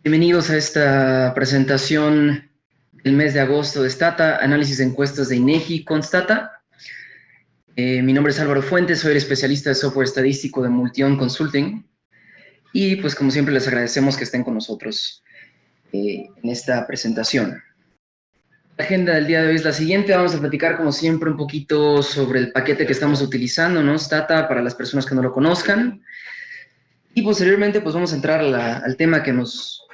Bienvenidos a esta presentación del mes de agosto de Stata, análisis de encuestas de INEGI con Stata. Mi nombre es Álvaro Fuentes, soy el especialista de software estadístico de Multion Consulting y pues como siempre les agradecemos que estén con nosotros en esta presentación. La agenda del día de hoy es la siguiente, vamos a platicar como siempre un poquito sobre el paquete que estamos utilizando, ¿no? Stata, para las personas que no lo conozcan, y posteriormente pues vamos a entrar al tema que nos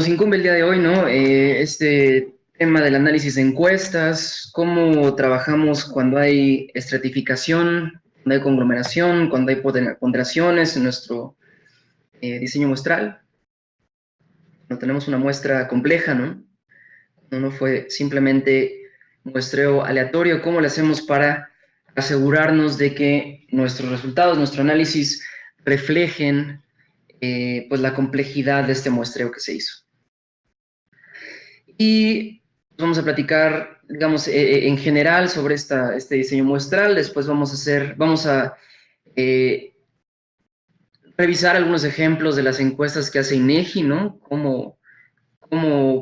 incumbe el día de hoy, ¿no? Este tema del análisis de encuestas, cómo trabajamos cuando hay estratificación, cuando hay conglomeración, cuando hay ponderaciones en nuestro diseño muestral. No tenemos una muestra compleja, ¿no? No fue simplemente muestreo aleatorio. ¿Cómo lo hacemos para asegurarnos de que nuestros resultados, nuestro análisis reflejen pues la complejidad de este muestreo que se hizo? Y vamos a platicar, digamos, en general sobre este diseño muestral. Después vamos a revisar algunos ejemplos de las encuestas que hace INEGI, ¿no? Cómo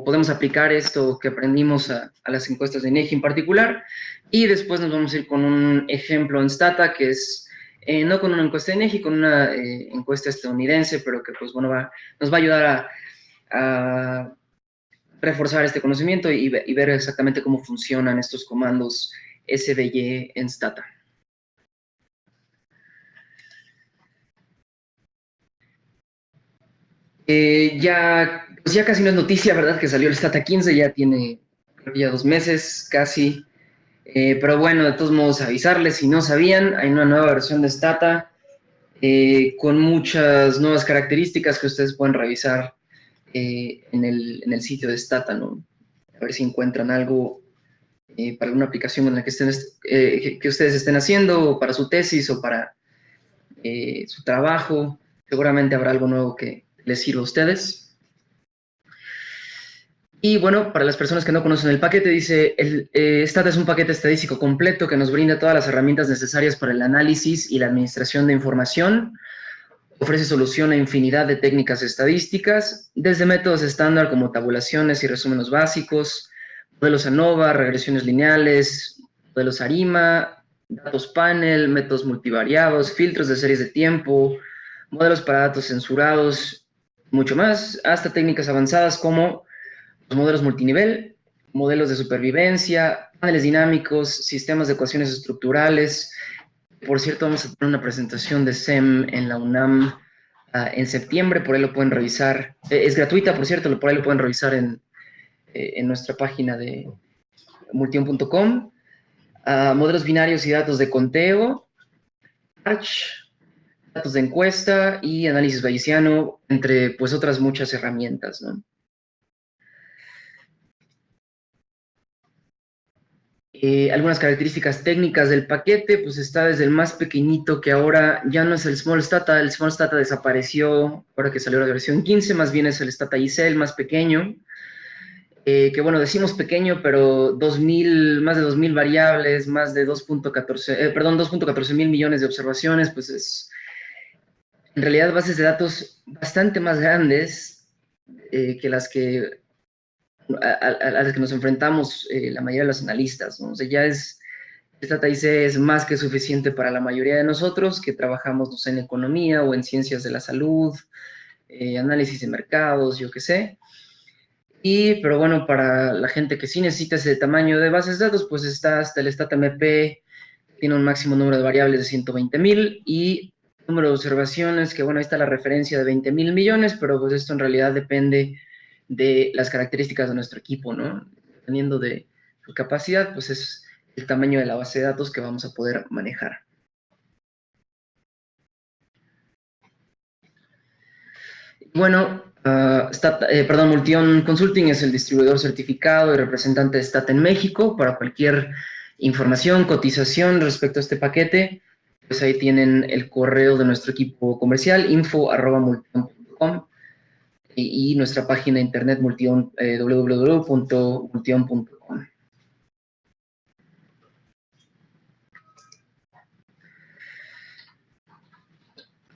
podemos aplicar esto que aprendimos a las encuestas de INEGI en particular. Y después nos vamos a ir con un ejemplo en Stata, que es no con una encuesta de INEGI, con una encuesta estadounidense, pero que pues bueno, nos va a ayudar a reforzar este conocimiento y ver exactamente cómo funcionan estos comandos SVY en Stata. Pues ya casi no es noticia, ¿verdad? Que salió el Stata 15, ya tiene creo que ya 2 meses casi. Pero bueno, de todos modos, avisarles si no sabían, hay una nueva versión de Stata con muchas nuevas características que ustedes pueden revisar en el sitio de Stata, ¿no? A ver si encuentran algo para alguna aplicación en la que ustedes estén haciendo, o para su tesis, o para su trabajo. Seguramente habrá algo nuevo que les sirva a ustedes. Y bueno, para las personas que no conocen el paquete, dice, Stata es un paquete estadístico completo que nos brinda todas las herramientas necesarias para el análisis y la administración de información. Ofrece solución a infinidad de técnicas estadísticas, desde métodos estándar como tabulaciones y resúmenes básicos, modelos ANOVA, regresiones lineales, modelos ARIMA, datos panel, métodos multivariados, filtros de series de tiempo, modelos para datos censurados, mucho más, hasta técnicas avanzadas como los modelos multinivel, modelos de supervivencia, paneles dinámicos, sistemas de ecuaciones estructurales. Por cierto, vamos a tener una presentación de SEM en la UNAM en septiembre, por ahí lo pueden revisar. Es gratuita, por cierto, por ahí lo pueden revisar en nuestra página de multion.com. Modelos binarios y datos de conteo, Arch, datos de encuesta y análisis bayesiano, entre pues otras muchas herramientas, ¿no? Algunas características técnicas del paquete, pues está desde el más pequeñito, que ahora ya no es el Small Stata desapareció ahora que salió la versión 15, más bien es el Stata IC, el más pequeño, que bueno, decimos pequeño, pero más de 2.000 variables, más de 2.14 mil millones de observaciones, pues es en realidad bases de datos bastante más grandes que a las que nos enfrentamos la mayoría de los analistas, ¿no? O sea, esta TIC es más que suficiente para la mayoría de nosotros que trabajamos, no sé, en economía o en ciencias de la salud, análisis de mercados, yo qué sé. Pero bueno, para la gente que sí necesita ese tamaño de bases de datos, pues está hasta el StatMP, tiene un máximo número de variables de 120.000 y número de observaciones, que bueno, ahí está la referencia de 20.000 millones, pero pues esto en realidad depende de las características de nuestro equipo, ¿no? Dependiendo de su capacidad, pues es el tamaño de la base de datos que vamos a poder manejar. Bueno, Multion Consulting es el distribuidor certificado y representante de Stata en México. Para cualquier información, cotización respecto a este paquete, pues ahí tienen el correo de nuestro equipo comercial, info@multion.com, y nuestra página de internet www.multion.com.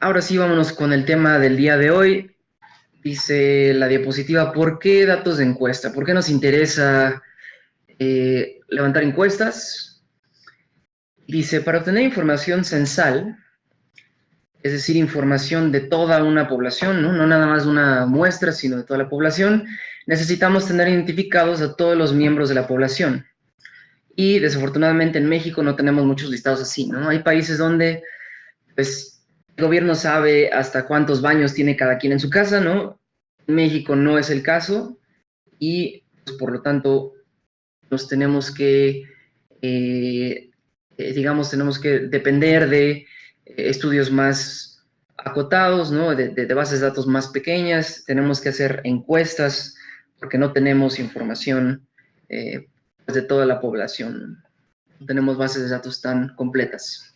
Ahora sí, vámonos con el tema del día de hoy. Dice la diapositiva, ¿por qué datos de encuesta? ¿Por qué nos interesa levantar encuestas? Dice, para obtener información censal, es decir, información de toda una población, ¿no? No nada más de una muestra, sino de toda la población, necesitamos tener identificados a todos los miembros de la población. Y desafortunadamente en México no tenemos muchos listados así, ¿no? Hay países donde, pues, el gobierno sabe hasta cuántos baños tiene cada quien en su casa, ¿no? En México no es el caso y, pues, por lo tanto, nos tenemos que, digamos, tenemos que depender de estudios más acotados, ¿no? De bases de datos más pequeñas, tenemos que hacer encuestas porque no tenemos información de toda la población, no tenemos bases de datos tan completas,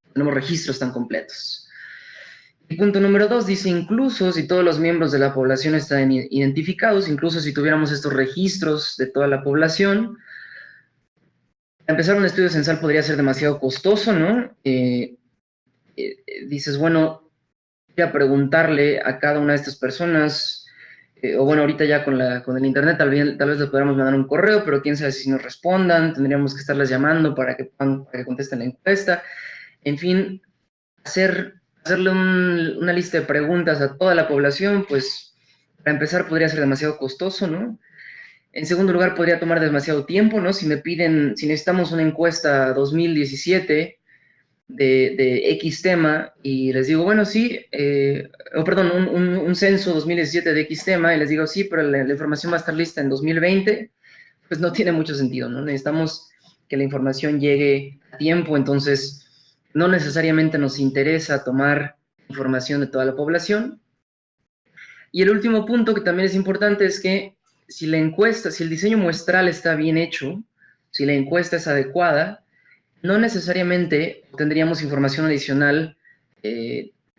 no tenemos registros tan completos. Y punto número 2 dice, incluso si todos los miembros de la población están identificados, incluso si tuviéramos estos registros de toda la población, empezar un estudio censal podría ser demasiado costoso, ¿no? Dices, bueno, voy a preguntarle a cada una de estas personas, o bueno, ahorita ya con el internet tal vez le podamos mandar un correo, pero quién sabe si nos respondan, tendríamos que estarles llamando para que contesten la encuesta. En fin, hacerle una lista de preguntas a toda la población, pues para empezar podría ser demasiado costoso, ¿no? En segundo lugar, podría tomar demasiado tiempo, ¿no? Si necesitamos una encuesta 2017 de X tema y les digo, bueno, sí, perdón, un censo 2017 de X tema y les digo, sí, pero la información va a estar lista en 2020, pues no tiene mucho sentido, ¿no? Necesitamos que la información llegue a tiempo, entonces no necesariamente nos interesa tomar información de toda la población. Y el último punto que también es importante es que si el diseño muestral está bien hecho, si la encuesta es adecuada, no necesariamente tendríamos información adicional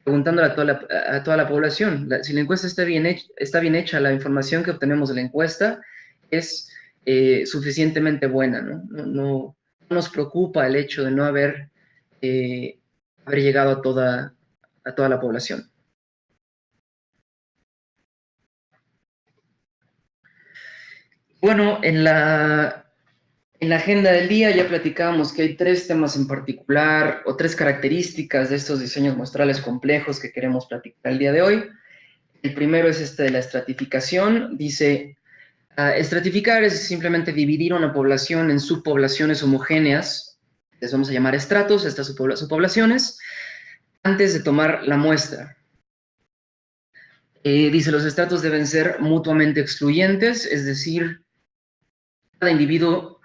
preguntándole a toda la población. Si la encuesta está bien hecha, la información que obtenemos de la encuesta es suficientemente buena, ¿no? No nos preocupa el hecho de no haber llegado a toda la población. Bueno, en la agenda del día ya platicábamos que hay 3 temas en particular o 3 características de estos diseños muestrales complejos que queremos platicar el día de hoy. El primero es este de la estratificación. Dice, estratificar es simplemente dividir una población en subpoblaciones homogéneas, les vamos a llamar estratos, estas subpoblaciones, antes de tomar la muestra. Dice, los estratos deben ser mutuamente excluyentes, es decir, cada individuo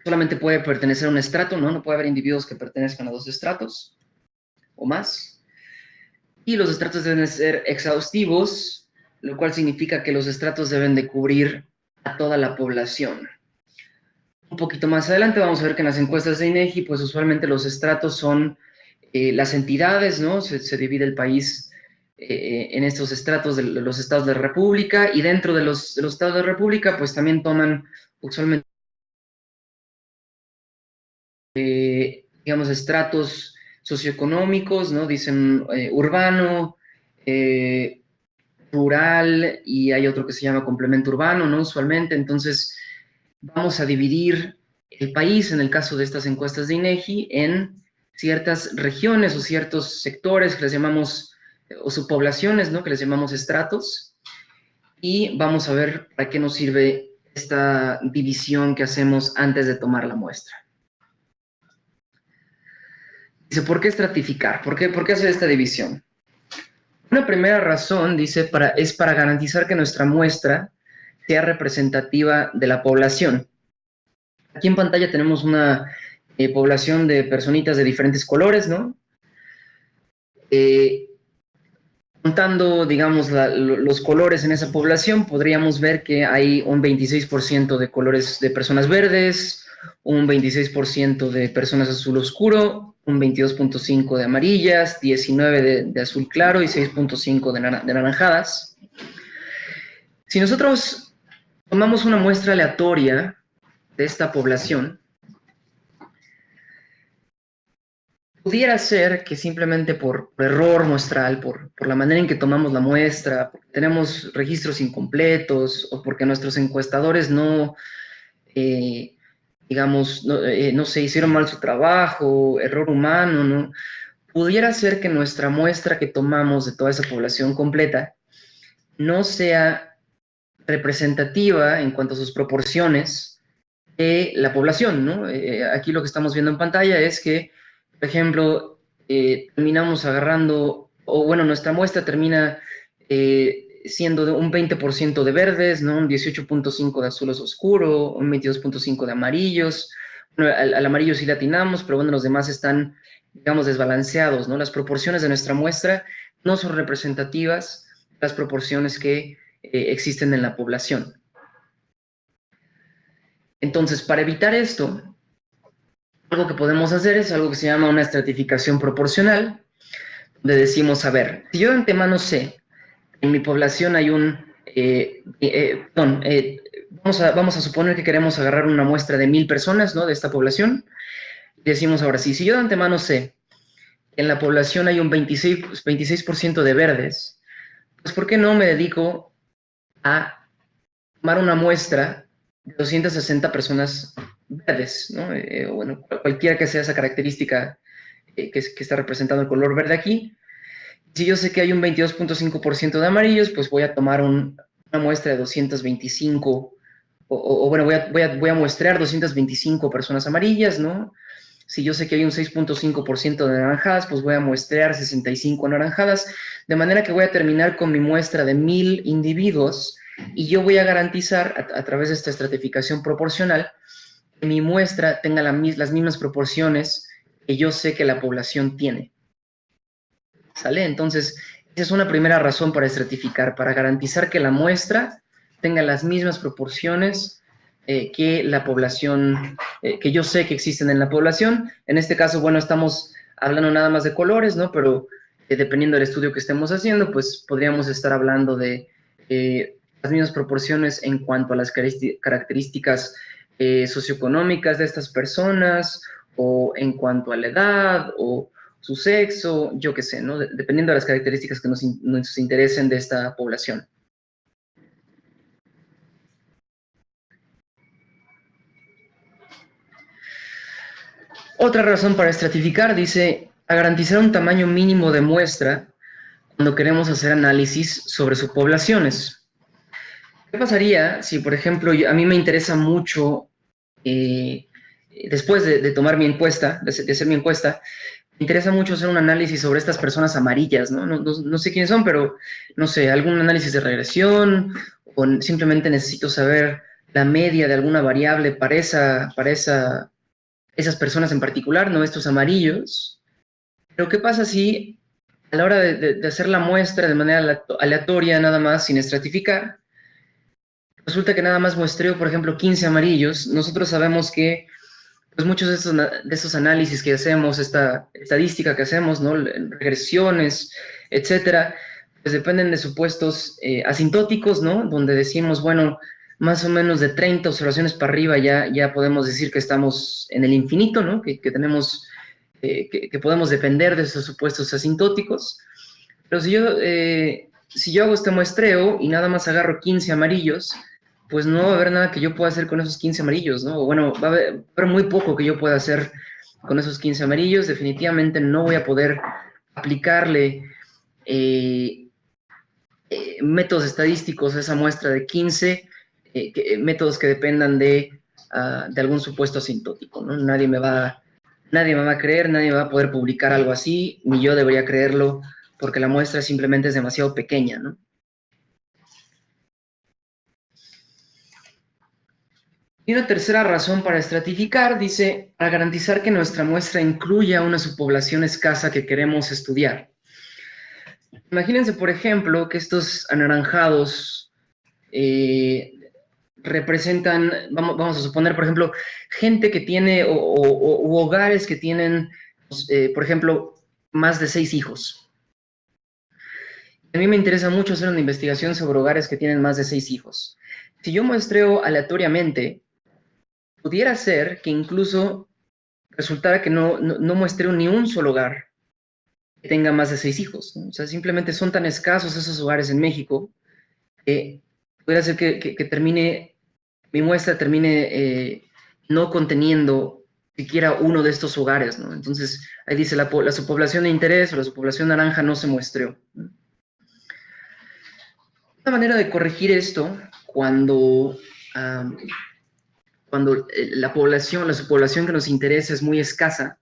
solamente puede pertenecer a un estrato, ¿no? No puede haber individuos que pertenezcan a 2 estratos o más. Y los estratos deben ser exhaustivos, lo cual significa que los estratos deben de cubrir a toda la población. Un poquito más adelante vamos a ver que en las encuestas de INEGI, pues usualmente los estratos son las entidades, ¿no? Se divide el país en estos estratos de los estados de la República, y dentro de los estados de la República, pues también toman usualmente digamos, estratos socioeconómicos, ¿no? Dicen urbano, rural, y hay otro que se llama complemento urbano, ¿no? Usualmente, entonces vamos a dividir el país, en el caso de estas encuestas de INEGI, en ciertas regiones o ciertos sectores que les llamamos, o subpoblaciones, ¿no? Que les llamamos estratos, y vamos a ver para qué nos sirve esta división que hacemos antes de tomar la muestra. Dice, ¿por qué estratificar? ¿Por qué hacer esta división? Una primera razón, dice, es para garantizar que nuestra muestra sea representativa de la población. Aquí en pantalla tenemos una población de personitas de diferentes colores, ¿no? Contando, digamos, los colores en esa población, podríamos ver que hay un 26% de colores de personas verdes, un 26% de personas azul oscuro, un 22.5% de amarillas, 19% de azul claro y 6.5% de naranjadas. Si nosotros tomamos una muestra aleatoria de esta población, Pudiera ser que simplemente por error muestral, por la manera en que tomamos la muestra, porque tenemos registros incompletos o porque nuestros encuestadores no, digamos, no se hicieron mal su trabajo, error humano, ¿no? Pudiera ser que nuestra muestra que tomamos de toda esa población completa no sea representativa en cuanto a sus proporciones de la población, ¿no? Aquí lo que estamos viendo en pantalla es que, por ejemplo, terminamos agarrando, o bueno, nuestra muestra termina siendo de un 20% de verdes, ¿no? Un 18.5 de azules oscuro, un 22.5 de amarillos. Bueno, al amarillo sí le atinamos, pero bueno, los demás están, digamos, desbalanceados, ¿no? Las proporciones de nuestra muestra no son representativas de las proporciones que existen en la población. Entonces, para evitar esto, algo que podemos hacer es algo que se llama una estratificación proporcional, donde decimos, a ver, si yo de antemano sé que en mi población hay vamos a suponer que queremos agarrar una muestra de 1000 personas, ¿no? De esta población, y decimos ahora sí, si yo de antemano sé que en la población hay un 26% de verdes, pues ¿por qué no me dedico a tomar una muestra de 260 personas verdes, ¿no? Bueno, cualquiera que sea esa característica que está representando el color verde aquí. Si yo sé que hay un 22.5% de amarillos, pues voy a tomar una muestra de 225, bueno, voy a muestrear 225 personas amarillas, ¿no? Si yo sé que hay un 6.5% de naranjadas, pues voy a muestrear 65 naranjadas, de manera que voy a terminar con mi muestra de 1000 individuos y yo voy a garantizar a través de esta estratificación proporcional que mi muestra tenga las mismas proporciones que yo sé que la población tiene. ¿Sale? Entonces, esa es una primera razón para estratificar, para garantizar que la muestra tenga las mismas proporciones que la población, que yo sé que existen en la población. En este caso, bueno, estamos hablando nada más de colores, ¿no? Pero dependiendo del estudio que estemos haciendo, pues podríamos estar hablando de las mismas proporciones en cuanto a las características socioeconómicas de estas personas, o en cuanto a la edad, o su sexo, yo qué sé, ¿no? Dependiendo de las características que nos interesen de esta población. Otra razón para estratificar dice, a garantizar un tamaño mínimo de muestra cuando queremos hacer análisis sobre sus poblaciones. ¿Qué pasaría si, por ejemplo, a mí me interesa mucho, después de tomar mi encuesta, de hacer mi encuesta, me interesa mucho hacer un análisis sobre estas personas amarillas, ¿no? No sé quiénes son, pero no sé, algún análisis de regresión, o simplemente necesito saber la media de alguna variable para esas personas en particular, no estos amarillos. Pero ¿qué pasa si a la hora de hacer la muestra de manera aleatoria, nada más, sin estratificar, resulta que nada más muestreo, por ejemplo, 15 amarillos? Nosotros sabemos que pues muchos de estos análisis que hacemos, esta estadística que hacemos, ¿no? Regresiones, etcétera, pues dependen de supuestos asintóticos, ¿no? Donde decimos, bueno, más o menos de 30 observaciones para arriba ya podemos decir que estamos en el infinito, ¿no? Que tenemos, que podemos depender de esos supuestos asintóticos. Pero si yo hago este muestreo y nada más agarro 15 amarillos, pues no va a haber nada que yo pueda hacer con esos 15 amarillos, ¿no? O bueno, va a haber muy poco que yo pueda hacer con esos 15 amarillos. Definitivamente no voy a poder aplicarle métodos estadísticos a esa muestra de 15, métodos que dependan de algún supuesto asintótico, ¿no? Nadie me va a creer, nadie va a poder publicar algo así, ni yo debería creerlo, porque la muestra simplemente es demasiado pequeña, ¿no? Y una tercera razón para estratificar dice, para garantizar que nuestra muestra incluya una subpoblación escasa que queremos estudiar. Imagínense, por ejemplo, que estos anaranjados representan, vamos a suponer, por ejemplo, gente que tiene, u hogares que tienen, por ejemplo, más de 6 hijos. A mí me interesa mucho hacer una investigación sobre hogares que tienen más de 6 hijos. Si yo muestreo aleatoriamente, pudiera ser que incluso resultara que no muestré ni un solo hogar que tenga más de 6 hijos, ¿no? O sea, simplemente son tan escasos esos hogares en México que puede ser que termine, mi muestra termine no conteniendo siquiera uno de estos hogares, ¿no? Entonces, ahí dice, la subpoblación de interés o la subpoblación naranja no se muestreó, ¿no? Una manera de corregir esto, cuando la subpoblación que nos interesa es muy escasa,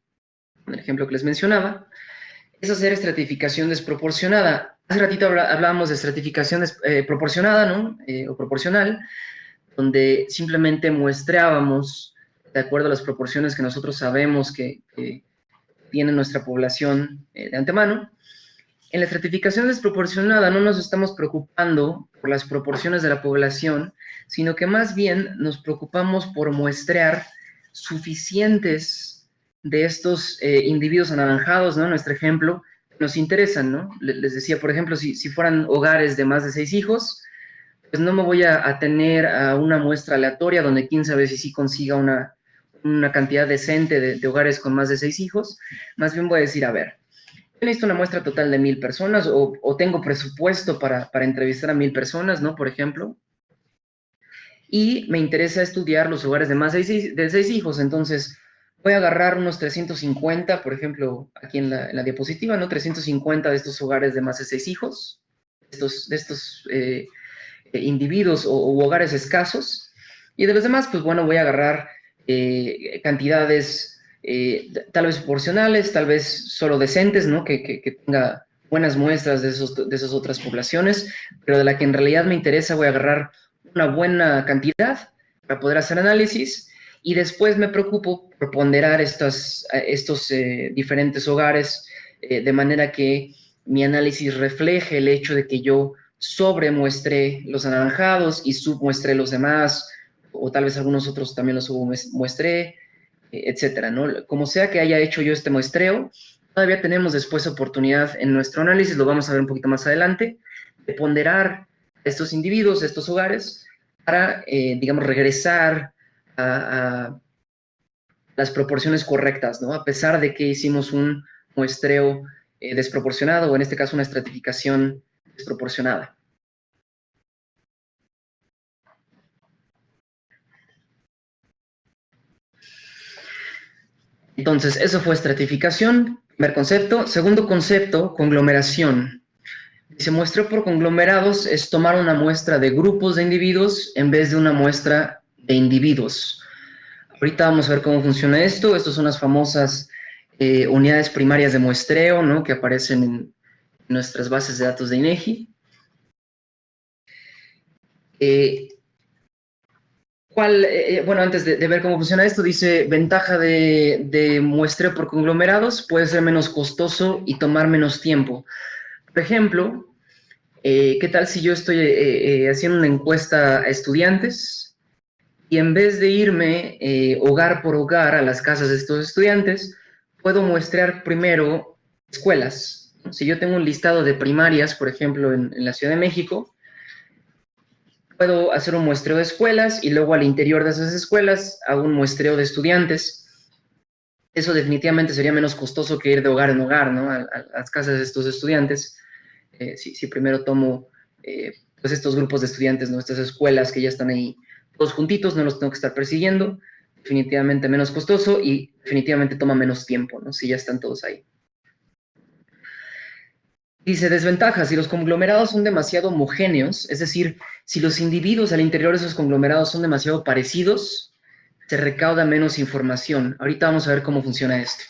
en el ejemplo que les mencionaba, es hacer estratificación desproporcionada. Hace ratito hablábamos de estratificación proporcionada, ¿no? O proporcional, donde simplemente muestreábamos de acuerdo a las proporciones que nosotros sabemos que tiene nuestra población de antemano. En la estratificación desproporcionada no nos estamos preocupando por las proporciones de la población, sino que más bien nos preocupamos por muestrear suficientes de estos individuos anaranjados, ¿no? En nuestro ejemplo, nos interesan, ¿no? Les decía, por ejemplo, si fueran hogares de más de 6 hijos, pues no me voy a tener a una muestra aleatoria donde quién sabe si sí consiga una cantidad decente de hogares con más de 6 hijos. Más bien voy a decir, a ver, yo necesito una muestra total de 1000 personas o tengo presupuesto para entrevistar a 1000 personas, ¿no? Por ejemplo. Y me interesa estudiar los hogares de más de 6 hijos, entonces voy a agarrar unos 350, por ejemplo, aquí en la diapositiva, ¿no? 350 de estos hogares de más de 6 hijos, de estos individuos u hogares escasos, y de los demás, pues bueno, voy a agarrar cantidades tal vez proporcionales, tal vez solo decentes, ¿no? Que tenga buenas muestras de esas otras poblaciones, pero de la que en realidad me interesa voy a agarrar una buena cantidad para poder hacer análisis, y después me preocupo por ponderar estos diferentes hogares de manera que mi análisis refleje el hecho de que yo sobremuestré los anaranjados y submuestré los demás, o tal vez algunos otros también los submuestré, etcétera, ¿no? Como sea que haya hecho yo este muestreo, todavía tenemos después oportunidad en nuestro análisis, lo vamos a ver un poquito más adelante, de ponderar estos individuos, estos hogares, para, digamos, regresar a las proporciones correctas, ¿no? A pesar de que hicimos un muestreo desproporcionado, o en este caso una estratificación desproporcionada. Entonces, eso fue estratificación, primer concepto. Segundo concepto, conglomeración. Se muestró por conglomerados es tomar una muestra de grupos de individuos en vez de una muestra de individuos. Ahorita vamos a ver cómo funciona esto. Estas son las famosas unidades primarias de muestreo, ¿no? Que aparecen en nuestras bases de datos de INEGI. Bueno, antes de ver cómo funciona esto, dice, ventaja de muestreo por conglomerados, puede ser menos costoso y tomar menos tiempo. Por ejemplo, ¿qué tal si yo estoy haciendo una encuesta a estudiantes y en vez de irme hogar por hogar a las casas de estos estudiantes, puedo muestrear primero escuelas? Si yo tengo un listado de primarias, por ejemplo, en la Ciudad de México, puedo hacer un muestreo de escuelas y luego al interior de esas escuelas hago un muestreo de estudiantes. Eso definitivamente sería menos costoso que ir de hogar en hogar, ¿no? A las casas de estos estudiantes. Si primero tomo pues estos grupos de estudiantes, ¿no? Estas escuelas que ya están ahí todos juntitos, no los tengo que estar persiguiendo, definitivamente menos costoso y definitivamente toma menos tiempo, ¿no? Si ya están todos ahí. Dice, desventajas, si los conglomerados son demasiado homogéneos, es decir, si los individuos al interior de esos conglomerados son demasiado parecidos, se recauda menos información. Ahorita vamos a ver cómo funciona esto.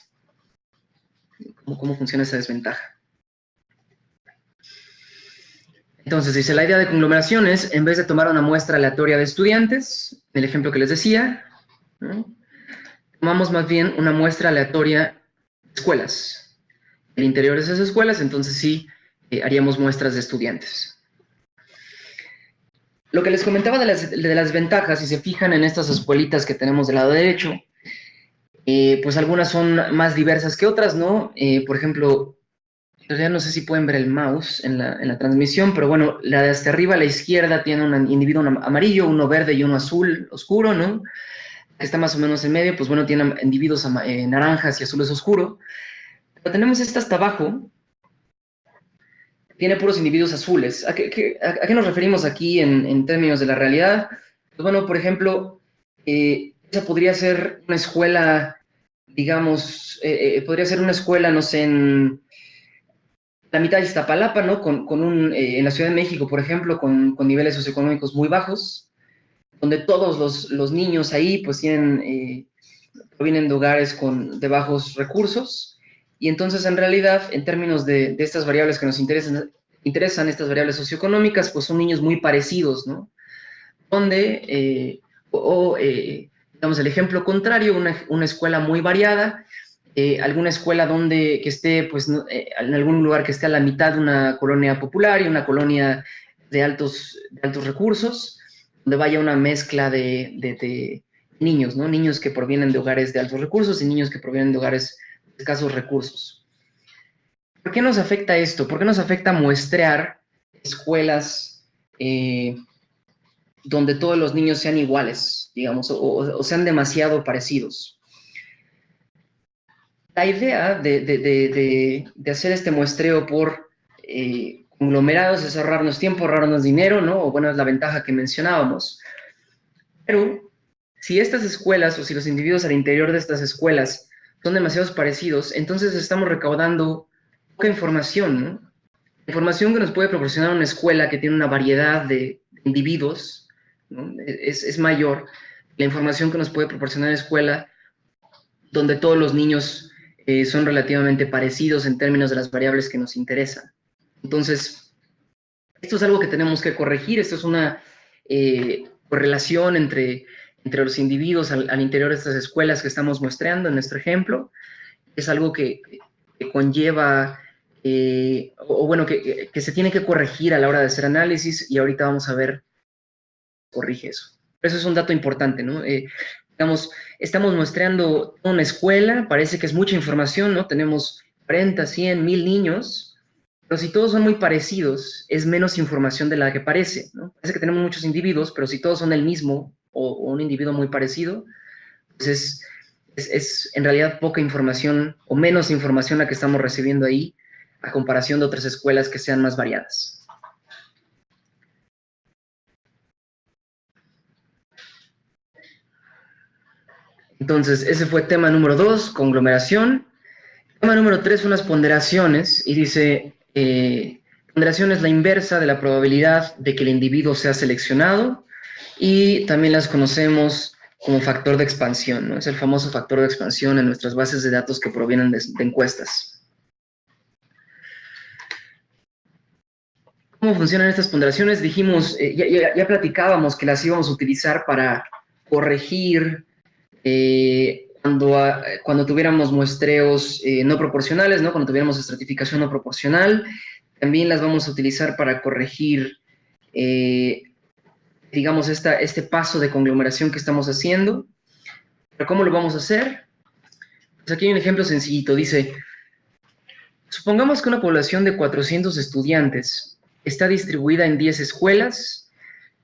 Cómo funciona esa desventaja. Entonces, dice, la idea de conglomeración es, en vez de tomar una muestra aleatoria de estudiantes, el ejemplo que les decía, ¿no? Tomamos más bien una muestra aleatoria de escuelas. El interior de esas escuelas, entonces sí haríamos muestras de estudiantes. Lo que les comentaba de las ventajas, si se fijan en estas escuelitas que tenemos del lado derecho, pues algunas son más diversas que otras, ¿no? Por ejemplo, ya no sé si pueden ver el mouse en la transmisión, pero bueno, la de hasta arriba a la izquierda tiene un individuo amarillo, uno verde y uno azul oscuro, ¿no? que está más o menos en medio, pues bueno, tiene individuos naranjas y azules oscuro. Pero tenemos esta hasta abajo, tiene puros individuos azules. ¿A qué nos referimos aquí en términos de la realidad? Pues bueno, por ejemplo, esa podría ser una escuela, digamos, podría ser una escuela, no sé, en la mitad de Iztapalapa, ¿no? En la Ciudad de México, por ejemplo, con niveles socioeconómicos muy bajos, donde todos los niños ahí, pues provienen de hogares de bajos recursos, y entonces en realidad, en términos de estas variables que nos interesan, estas variables socioeconómicas, pues son niños muy parecidos, ¿no? Donde, digamos, el ejemplo contrario, una escuela muy variada, alguna escuela que esté, pues, en algún lugar que esté a la mitad de una colonia popular y una colonia de altos recursos, donde vaya una mezcla de niños, ¿no? Niños que provienen de hogares de altos recursos y niños que provienen de hogares de escasos recursos. ¿Por qué nos afecta esto? ¿Por qué nos afecta muestrear escuelas donde todos los niños sean iguales, digamos, o sean demasiado parecidos? La idea de hacer este muestreo por conglomerados es ahorrarnos tiempo, ahorrarnos dinero, ¿no? O bueno, es la ventaja que mencionábamos. Pero si estas escuelas o si los individuos al interior de estas escuelas son demasiado parecidos, entonces estamos recaudando poca información, ¿no? Información que nos puede proporcionar una escuela que tiene una variedad de individuos, ¿no? Es mayor la información que nos puede proporcionar una escuela donde todos los niños son relativamente parecidos en términos de las variables que nos interesan. Entonces, esto es algo que tenemos que corregir. Esto es una correlación entre los individuos al interior de estas escuelas que estamos muestreando en nuestro ejemplo. Es algo que conlleva, que se tiene que corregir a la hora de hacer análisis, y ahorita vamos a ver cómo corrige eso. Eso es un dato importante, ¿no? Digamos, estamos muestreando una escuela, parece que es mucha información, ¿no? Tenemos 40, 100, 1000 niños, pero si todos son muy parecidos, es menos información de la que parece, ¿no? Parece que tenemos muchos individuos, pero si todos son el mismo o un individuo muy parecido, pues es en realidad poca información o menos información la que estamos recibiendo ahí a comparación de otras escuelas que sean más variadas. Entonces, ese fue tema número 2, conglomeración. Tema número 3 son las ponderaciones, y dice, ponderación es la inversa de la probabilidad de que el individuo sea seleccionado, y también las conocemos como factor de expansión, ¿no? Es el famoso factor de expansión en nuestras bases de datos que provienen de encuestas. ¿Cómo funcionan estas ponderaciones? Dijimos, ya platicábamos que las íbamos a utilizar para corregir cuando tuviéramos muestreos no proporcionales, ¿no? Cuando tuviéramos estratificación no proporcional. También las vamos a utilizar para corregir, digamos, este paso de conglomeración que estamos haciendo. ¿Pero cómo lo vamos a hacer? Pues aquí hay un ejemplo sencillito. Dice, supongamos que una población de 400 estudiantes está distribuida en 10 escuelas,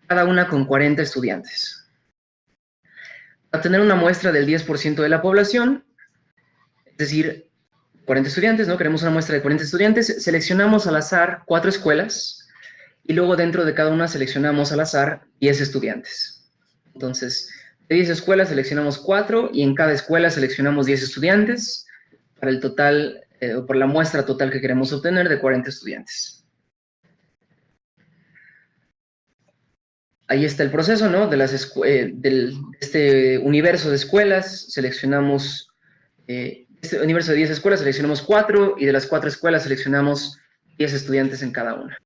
cada una con 40 estudiantes. Para tener una muestra del 10% de la población, es decir, 40 estudiantes, ¿no? Queremos una muestra de 40 estudiantes, seleccionamos al azar 4 escuelas, y luego dentro de cada una seleccionamos al azar 10 estudiantes. Entonces, de 10 escuelas seleccionamos 4, y en cada escuela seleccionamos 10 estudiantes, para el total, por la muestra total que queremos obtener de 40 estudiantes. Ahí está el proceso, ¿no? De este universo de escuelas, seleccionamos, este universo de 10 escuelas, seleccionamos 4, y de las 4 escuelas seleccionamos 10 estudiantes en cada una.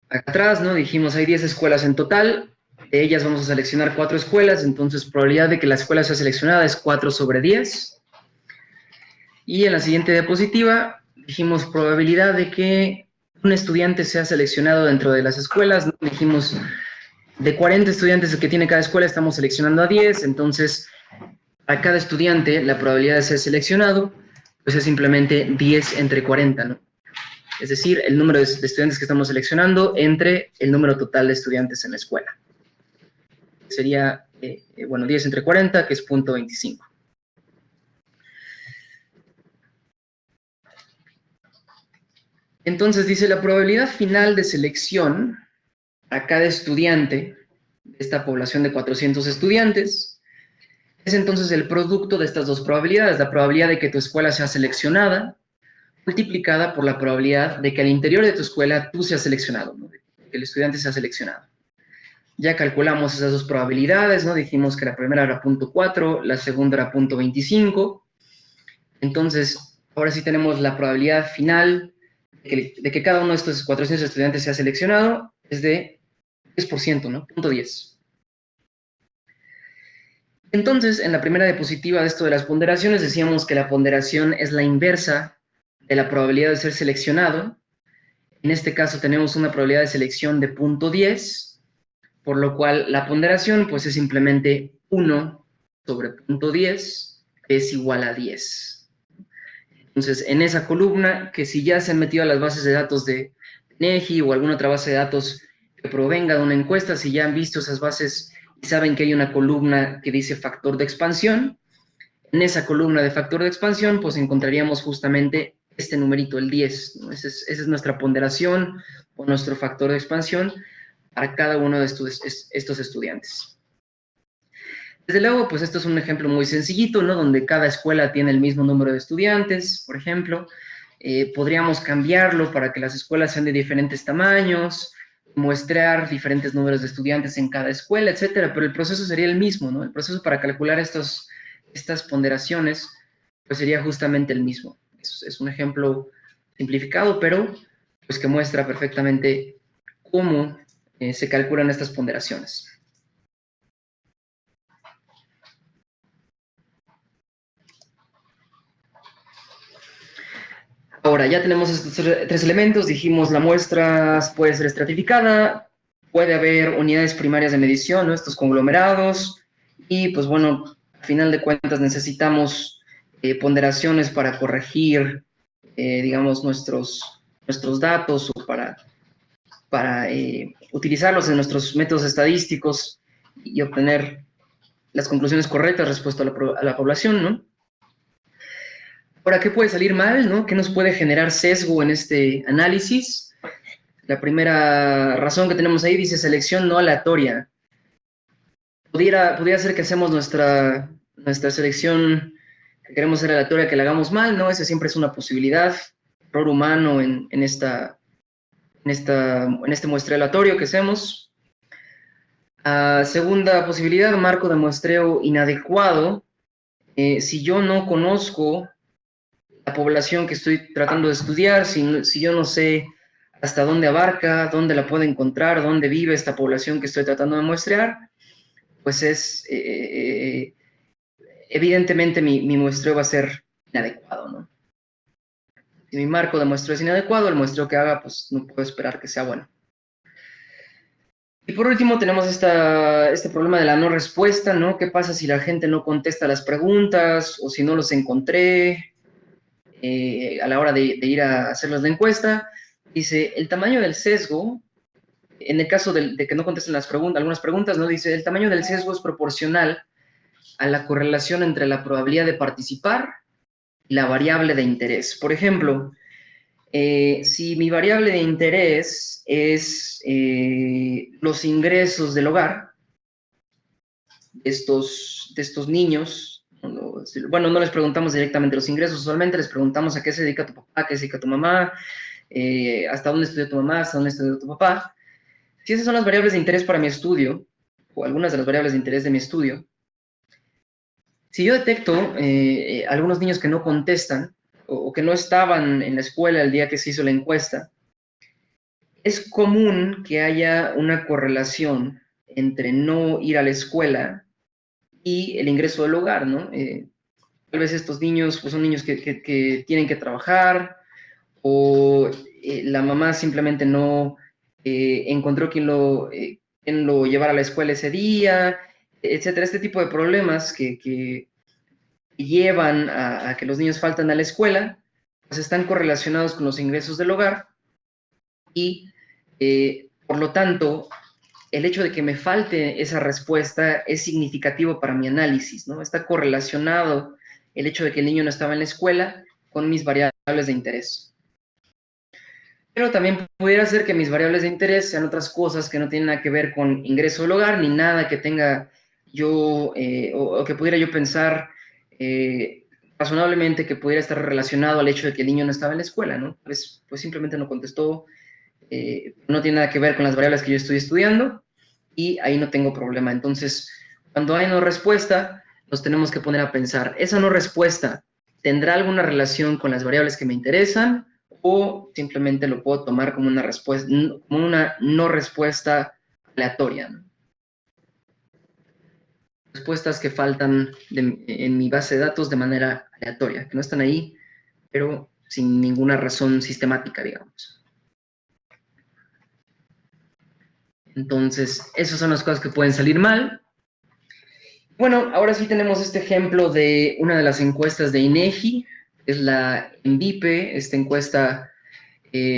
Acá atrás, ¿no? Dijimos, hay 10 escuelas en total, de ellas vamos a seleccionar 4 escuelas, entonces probabilidad de que la escuela sea seleccionada es 4 sobre 10. Y en la siguiente diapositiva dijimos probabilidad de que un estudiante sea seleccionado dentro de las escuelas, ¿no? Dijimos, de 40 estudiantes que tiene cada escuela, estamos seleccionando a 10, entonces a cada estudiante la probabilidad de ser seleccionado pues es simplemente 10 entre 40, ¿no? Es decir, el número de estudiantes que estamos seleccionando entre el número total de estudiantes en la escuela. Sería bueno, 10 entre 40, que es 0.25. Entonces dice, la probabilidad final de selección a cada estudiante de esta población de 400 estudiantes es entonces el producto de estas dos probabilidades, la probabilidad de que tu escuela sea seleccionada multiplicada por la probabilidad de que al interior de tu escuela tú seas seleccionado, ¿no? De que el estudiante sea seleccionado. Ya calculamos esas dos probabilidades, ¿no? Dijimos que la primera era 0.4, la segunda era 0.25. Entonces, ahora sí tenemos la probabilidad final de que cada uno de estos 400 estudiantes sea seleccionado, es de 10%, ¿no? 0.10. Entonces, en la primera diapositiva de esto de las ponderaciones, decíamos que la ponderación es la inversa de la probabilidad de ser seleccionado. En este caso tenemos una probabilidad de selección de 0.10, por lo cual la ponderación pues es simplemente 1 sobre 0.10, que es igual a 10. Entonces, en esa columna, que si ya se han metido a las bases de datos de INEGI o alguna otra base de datos que provenga de una encuesta, si ya han visto esas bases y saben que hay una columna que dice factor de expansión, en esa columna de factor de expansión, pues encontraríamos justamente este numerito, el 10, ¿no? Esa es nuestra ponderación o nuestro factor de expansión para cada uno de estos estudiantes. Desde luego, pues esto es un ejemplo muy sencillito, ¿no? Donde cada escuela tiene el mismo número de estudiantes, por ejemplo. Podríamos cambiarlo para que las escuelas sean de diferentes tamaños, muestrear diferentes números de estudiantes en cada escuela, etcétera, pero el proceso sería el mismo, ¿no? El proceso para calcular estas ponderaciones, pues sería justamente el mismo. Es un ejemplo simplificado, pero pues que muestra perfectamente cómo se calculan estas ponderaciones. Ahora, ya tenemos estos tres elementos, dijimos la muestra puede ser estratificada, puede haber unidades primarias de medición, ¿no? Estos conglomerados, y pues bueno, al final de cuentas necesitamos ponderaciones para corregir, digamos, nuestros datos o para utilizarlos en nuestros métodos estadísticos y obtener las conclusiones correctas respecto a la población, ¿no? Ahora, ¿qué puede salir mal, no? ¿Qué nos puede generar sesgo en este análisis? La primera razón que tenemos ahí dice selección no aleatoria. Pudiera ser que hacemos nuestra selección que queremos ser aleatoria, que la hagamos mal, ¿no? Esa siempre es una posibilidad, error humano en este muestreo aleatorio que hacemos. Segunda posibilidad, marco de muestreo inadecuado. Si yo no conozco la población que estoy tratando de estudiar, si yo no sé hasta dónde abarca, dónde la puedo encontrar, dónde vive esta población que estoy tratando de muestrear, pues evidentemente mi muestreo va a ser inadecuado, ¿no? Si mi marco de muestreo es inadecuado, el muestreo que haga, pues no puedo esperar que sea bueno. Y por último tenemos este problema de la no respuesta, ¿no? ¿Qué pasa si la gente no contesta las preguntas o si no los encontré a la hora de ir a hacerles la encuesta? Dice, el tamaño del sesgo, en el caso de que no contesten algunas preguntas, ¿no? Dice, el tamaño del sesgo es proporcional a la correlación entre la probabilidad de participar y la variable de interés. Por ejemplo, si mi variable de interés es los ingresos del hogar de estos niños, bueno, no les preguntamos directamente los ingresos, solamente les preguntamos a qué se dedica tu papá, a qué se dedica tu mamá, hasta dónde estudió tu mamá, hasta dónde estudió tu papá. Si esas son las variables de interés para mi estudio, o algunas de las variables de interés de mi estudio, si yo detecto algunos niños que no contestan o que no estaban en la escuela el día que se hizo la encuesta, es común que haya una correlación entre no ir a la escuela y el ingreso del hogar, ¿no? Tal vez estos niños pues, son niños que tienen que trabajar o la mamá simplemente no encontró quien lo llevara a la escuela ese día, etcétera. Este tipo de problemas que llevan a que los niños faltan a la escuela, pues están correlacionados con los ingresos del hogar y, por lo tanto, el hecho de que me falte esa respuesta es significativo para mi análisis, ¿no? Está correlacionado el hecho de que el niño no estaba en la escuela con mis variables de interés. Pero también pudiera ser que mis variables de interés sean otras cosas que no tienen nada que ver con ingreso del hogar, ni nada que tenga yo, o que pudiera yo pensar razonablemente que pudiera estar relacionado al hecho de que el niño no estaba en la escuela, ¿no? Pues simplemente no contestó, no tiene nada que ver con las variables que yo estoy estudiando, y ahí no tengo problema. Entonces, cuando hay no respuesta, nos tenemos que poner a pensar, ¿esa no respuesta tendrá alguna relación con las variables que me interesan? O simplemente lo puedo tomar como una respuesta, como una no respuesta aleatoria, ¿no? Respuestas que faltan en mi base de datos de manera aleatoria, que no están ahí, pero sin ninguna razón sistemática, digamos. Entonces, esas son las cosas que pueden salir mal. Bueno, ahora sí tenemos este ejemplo de una de las encuestas de INEGI, es la ENVIPE, esta encuesta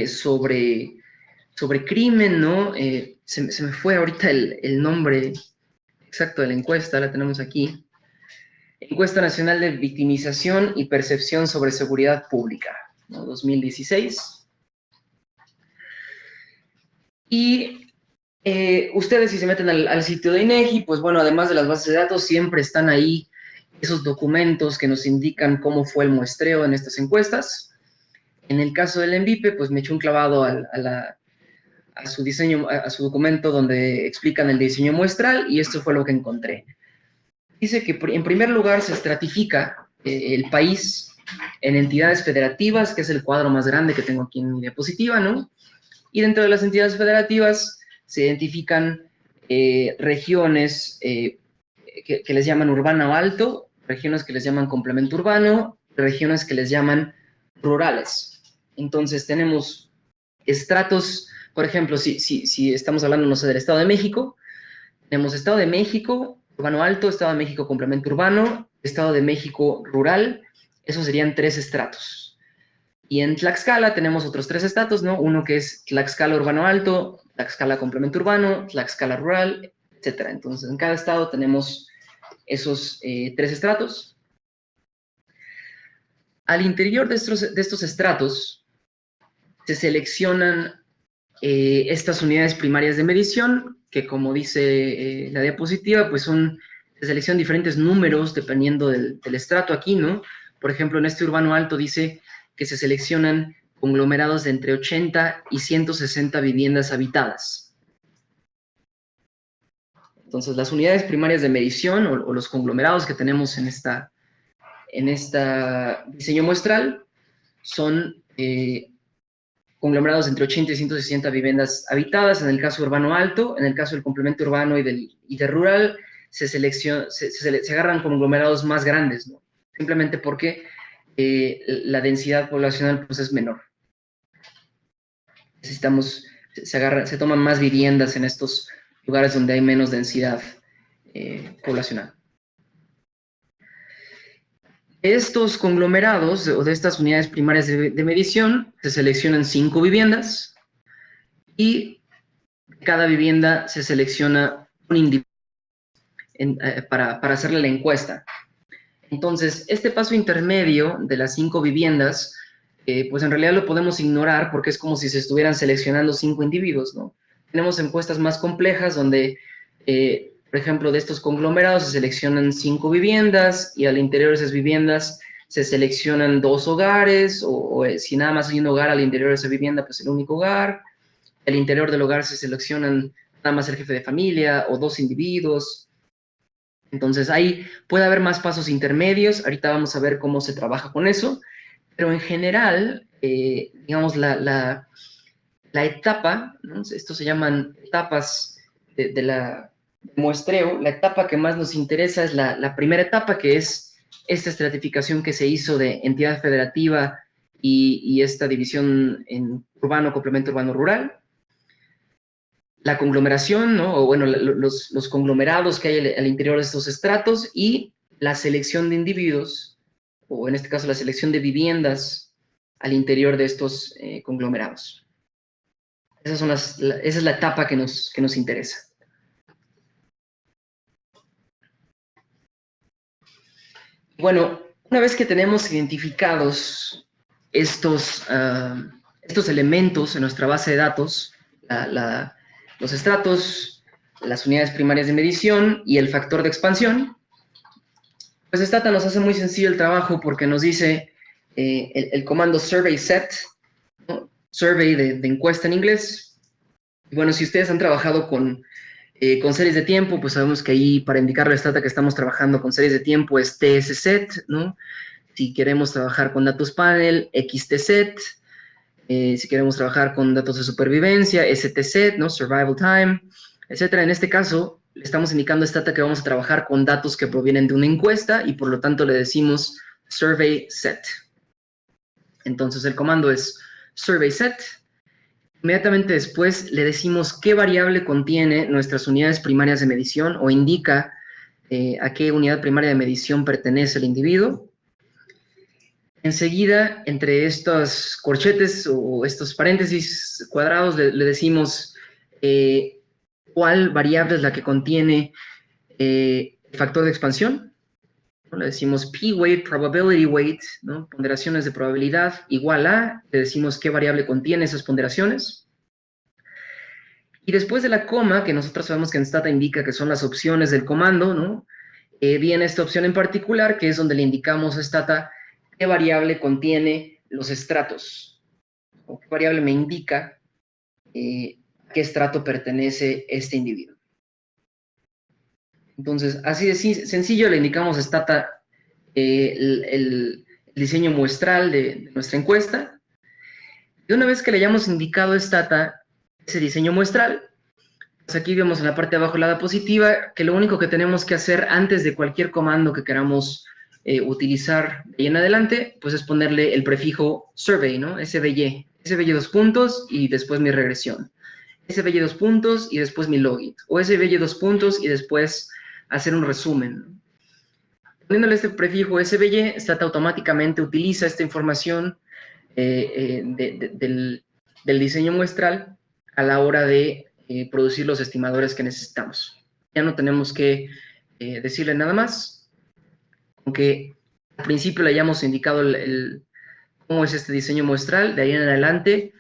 sobre crimen, ¿no? Se me fue ahorita el nombre exacto de la encuesta, la tenemos aquí. Encuesta Nacional de Victimización y Percepción sobre Seguridad Pública, ¿no? 2016. Y ustedes si se meten al sitio de INEGI, pues bueno, además de las bases de datos, siempre están ahí esos documentos que nos indican cómo fue el muestreo en estas encuestas. En el caso del ENVIPE, pues me eché un clavado a su diseño, a su documento donde explican el diseño muestral, y esto fue lo que encontré. Dice que en primer lugar se estratifica el país en entidades federativas, que es el cuadro más grande que tengo aquí en mi diapositiva, ¿no? Y dentro de las entidades federativas se identifican regiones que les llaman urbano alto, regiones que les llaman complemento urbano, regiones que les llaman rurales. Entonces tenemos estratos, por ejemplo, si estamos hablando, no sé, del Estado de México, tenemos Estado de México, urbano alto, Estado de México complemento urbano, Estado de México rural, esos serían 3 estratos. Y en Tlaxcala tenemos otros 3 estratos, ¿no? Uno que es Tlaxcala urbano alto, Tlaxcala complemento urbano, Tlaxcala rural, etc. Entonces, en cada estado tenemos esos 3 estratos. Al interior de estos estratos se seleccionan estas unidades primarias de medición, que como dice la diapositiva, pues se seleccionan diferentes números dependiendo del estrato aquí, ¿no? Por ejemplo, en este urbano alto dice que se seleccionan conglomerados de entre 80 y 160 viviendas habitadas. Entonces, las unidades primarias de medición o los conglomerados que tenemos en esta diseño muestral son conglomerados entre 80 y 160 viviendas habitadas, en el caso urbano alto. En el caso del complemento urbano y de rural, se agarran conglomerados más grandes, ¿no? Simplemente porque la densidad poblacional pues, es menor. Se toman más viviendas en estos lugares donde hay menos densidad poblacional. Estos conglomerados o de estas unidades primarias de medición se seleccionan 5 viviendas y cada vivienda se selecciona un individuo para hacerle la encuesta. Entonces, este paso intermedio de las 5 viviendas, pues en realidad lo podemos ignorar porque es como si se estuvieran seleccionando 5 individuos, ¿no? Tenemos encuestas más complejas donde, por ejemplo, de estos conglomerados se seleccionan 5 viviendas y al interior de esas viviendas se seleccionan 2 hogares o si nada más hay un hogar al interior de esa vivienda, pues el único hogar. Al interior del hogar se seleccionan nada más el jefe de familia o 2 individuos. Entonces ahí puede haber más pasos intermedios, ahorita vamos a ver cómo se trabaja con eso, pero en general, digamos, la etapa, ¿no? Esto se llaman etapas de muestreo. La etapa que más nos interesa es la primera etapa, que es esta estratificación que se hizo de entidad federativa y esta división en urbano, complemento urbano, rural. La conglomeración, ¿no? O bueno, los conglomerados que hay al interior de estos estratos y la selección de individuos, o en este caso la selección de viviendas al interior de estos conglomerados. Esa es la etapa que nos interesa. Bueno, una vez que tenemos identificados estos elementos en nuestra base de datos, los estratos, las unidades primarias de medición y el factor de expansión, pues Stata nos hace muy sencillo el trabajo porque nos dice el comando survey set, ¿no? Survey de encuesta en inglés. Y bueno, si ustedes han trabajado con series de tiempo, pues sabemos que ahí para indicarle a Stata que estamos trabajando con series de tiempo es tsset, ¿no? Si queremos trabajar con datos panel, xtset. Si queremos trabajar con datos de supervivencia, stset, ¿no? Survival time, etcétera. En este caso, le estamos indicando a Stata que vamos a trabajar con datos que provienen de una encuesta y por lo tanto le decimos survey set. Entonces el comando es survey set. Inmediatamente después le decimos qué variable contiene nuestras unidades primarias de medición o indica a qué unidad primaria de medición pertenece el individuo. Enseguida, entre estos corchetes o estos paréntesis cuadrados, le decimos cuál variable es la que contiene el factor de expansión. ¿No? Le decimos p-weight, probability weight, ¿no? Ponderaciones de probabilidad igual a, le decimos qué variable contiene esas ponderaciones. Y después de la coma, que nosotros sabemos que en Stata indica que son las opciones del comando, ¿no? Viene esta opción en particular, que es donde le indicamos a Stata qué variable contiene los estratos, o qué variable me indica qué estrato pertenece este individuo. Entonces, así de sencillo le indicamos a Stata el diseño muestral de nuestra encuesta. Y una vez que le hayamos indicado a Stata ese diseño muestral, pues aquí vemos en la parte de abajo la diapositiva que lo único que tenemos que hacer antes de cualquier comando que queramos utilizar de ahí en adelante, pues es ponerle el prefijo survey, ¿no? SVY, SVY 2 puntos y después mi regresión. SVY 2 puntos y después mi login. O SVY 2 puntos y después hacer un resumen. Poniéndole este prefijo SVY, Stata automáticamente utiliza esta información del diseño muestral a la hora de producir los estimadores que necesitamos. Ya no tenemos que decirle nada más, aunque al principio le hayamos indicado cómo es este diseño muestral, de ahí en adelante,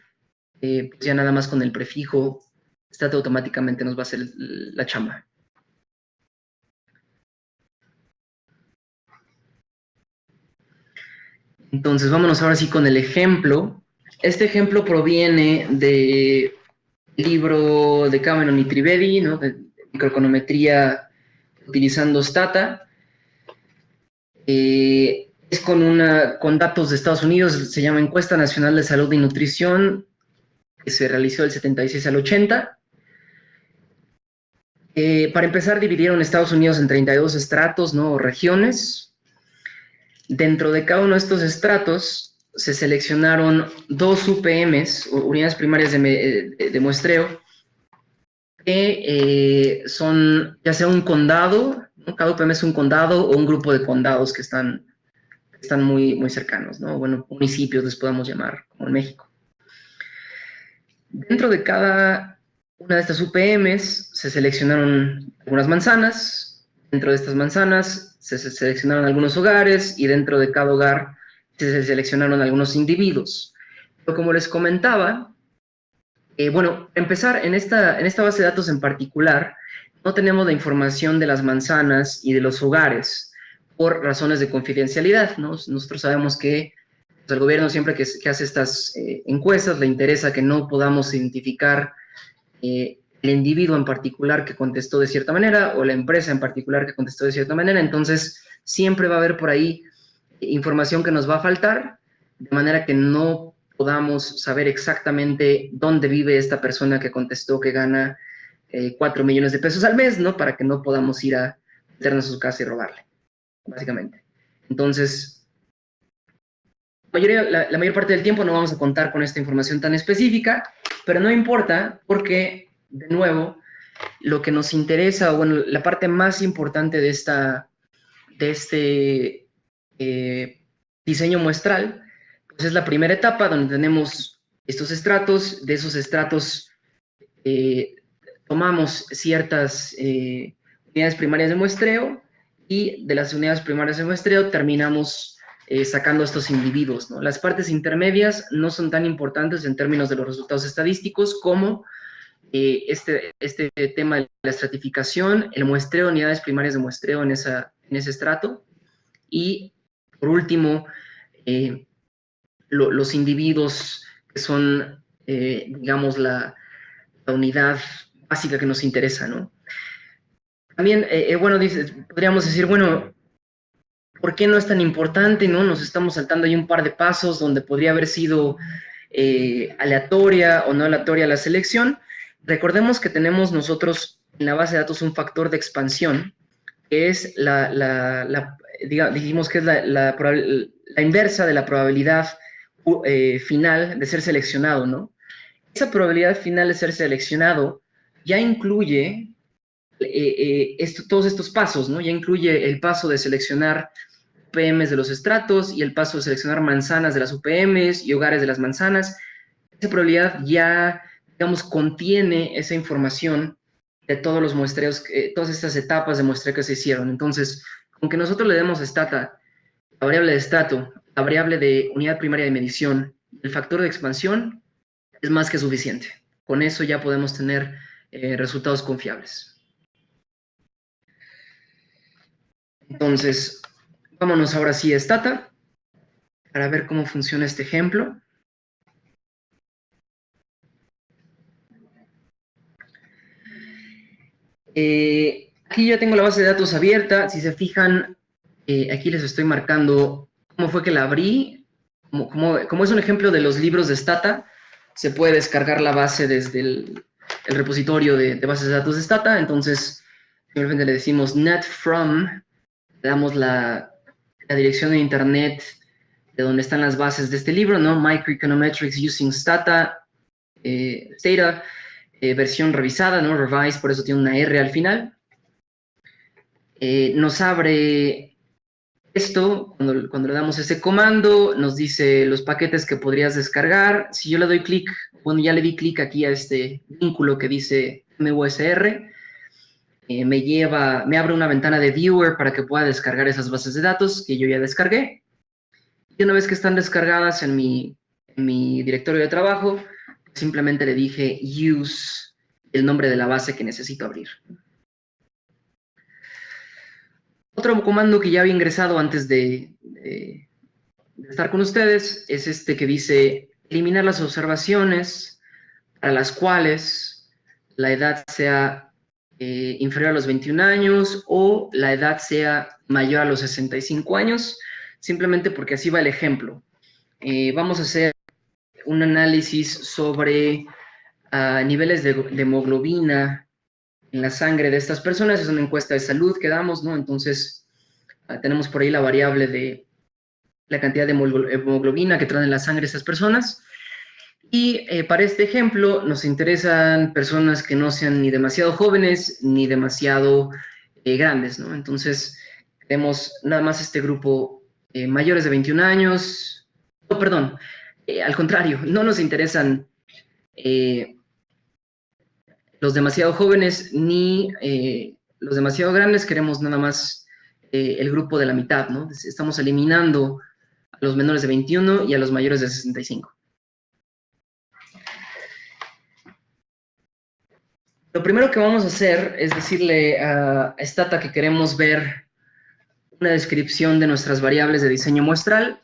pues ya nada más con el prefijo, Stata automáticamente nos va a hacer la chamba. Entonces, vámonos ahora sí con el ejemplo. Este ejemplo proviene del libro de Cameron y Trivedi, ¿no? De microeconometría utilizando Stata. Es con datos de Estados Unidos, se llama Encuesta Nacional de Salud y Nutrición, que se realizó del 76 al 80. Para empezar, dividieron Estados Unidos en 32 estratos, ¿no? O regiones. Dentro de cada uno de estos estratos se seleccionaron 2 UPMs, o unidades primarias de muestreo, que son ya sea un condado, ¿no? Cada UPM es un condado o un grupo de condados que están muy, muy cercanos, ¿no? Bueno, municipios les podemos llamar, como en México. Dentro de cada una de estas UPMs se seleccionaron algunas manzanas. Dentro de estas manzanas se seleccionaron algunos hogares y dentro de cada hogar se seleccionaron algunos individuos. Pero como les comentaba, bueno, empezar en esta base de datos en particular, no tenemos la información de las manzanas y de los hogares por razones de confidencialidad, ¿no? Nosotros sabemos que pues, el gobierno siempre que hace estas encuestas le interesa que no podamos identificar el individuo en particular que contestó de cierta manera o la empresa en particular que contestó de cierta manera, entonces siempre va a haber por ahí información que nos va a faltar, de manera que no podamos saber exactamente dónde vive esta persona que contestó que gana 4 millones de pesos al mes, ¿no? Para que no podamos ir a meternos a su casa y robarle, básicamente. Entonces, la mayor parte del tiempo no vamos a contar con esta información tan específica, pero no importa porque, de nuevo, lo que nos interesa, bueno, la parte más importante de este diseño muestral, pues es la primera etapa donde tenemos estos estratos. De esos estratos tomamos ciertas unidades primarias de muestreo y de las unidades primarias de muestreo terminamos sacando estos individuos, ¿no? Las partes intermedias no son tan importantes en términos de los resultados estadísticos como este tema de la estratificación, el muestreo, unidades primarias de muestreo en ese estrato, y por último, los individuos que son, digamos, la unidad básica que nos interesa, ¿no? También, bueno, podríamos decir, bueno, ¿por qué no es tan importante, no? Nos estamos saltando ahí un par de pasos donde podría haber sido aleatoria o no aleatoria la selección. Recordemos que tenemos nosotros en la base de datos un factor de expansión, que es dijimos que es la inversa de la probabilidad final de ser seleccionado, ¿no? Esa probabilidad final de ser seleccionado ya incluye todos estos pasos, ¿no? Ya incluye el paso de seleccionar UPMs de los estratos y el paso de seleccionar manzanas de las UPMs y hogares de las manzanas. Esa probabilidad ya, digamos, contiene esa información de todos los muestreos, todas estas etapas de muestreo que se hicieron. Entonces, aunque nosotros le demos stata, la variable de estrato, la variable de unidad primaria de medición, el factor de expansión, es más que suficiente. Con eso ya podemos tener resultados confiables. Entonces, vámonos ahora sí a stata para ver cómo funciona este ejemplo. Aquí ya tengo la base de datos abierta. Si se fijan, aquí les estoy marcando cómo fue que la abrí. Como es un ejemplo de los libros de Stata, se puede descargar la base desde el repositorio de bases de datos de Stata. Entonces, simplemente le decimos net from, le damos la dirección de internet de donde están las bases de este libro, ¿no? Microeconometrics using Stata, Stata, versión revisada, ¿no? Revise, por eso tiene una R al final. Nos abre esto, cuando le damos ese comando, nos dice los paquetes que podrías descargar. Si yo le doy clic, bueno, ya le di clic aquí a este vínculo que dice MUSR, me abre una ventana de viewer para que pueda descargar esas bases de datos que yo ya descargué. Y una vez que están descargadas en mi directorio de trabajo, simplemente le dije use el nombre de la base que necesito abrir. Otro comando que ya había ingresado antes de estar con ustedes es este que dice eliminar las observaciones para las cuales la edad sea inferior a los 21 años o la edad sea mayor a los 65 años, simplemente porque así va el ejemplo. Vamos a hacer un análisis sobre niveles de hemoglobina en la sangre de estas personas. Es una encuesta de salud que damos, ¿no? Entonces, tenemos por ahí la variable de la cantidad de hemoglobina que traen en la sangre estas personas. Y para este ejemplo nos interesan personas que no sean ni demasiado jóvenes ni demasiado grandes, ¿no? Entonces, tenemos nada más este grupo mayores de 21 años. Oh, perdón, al contrario, no nos interesan los demasiado jóvenes ni los demasiado grandes, queremos nada más el grupo de la mitad, ¿no? Estamos eliminando a los menores de 21 y a los mayores de 65. Lo primero que vamos a hacer es decirle a Stata que queremos ver una descripción de nuestras variables de diseño muestral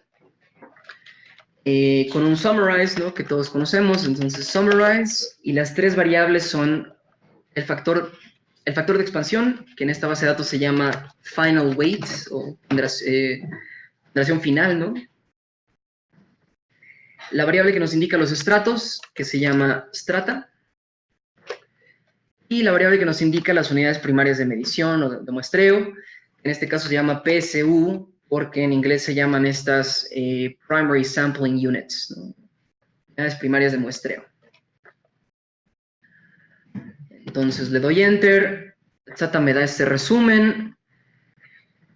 con un summarize, ¿no? Que todos conocemos. Entonces, summarize, y las tres variables son el factor de expansión, que en esta base de datos se llama final weight, o ponderación final, ¿no? La variable que nos indica los estratos, que se llama strata, y la variable que nos indica las unidades primarias de medición o de muestreo, en este caso se llama PSU, porque en inglés se llaman estas Primary Sampling Units, ¿no? Unidades primarias de muestreo. Entonces le doy Enter, Stata me da este resumen.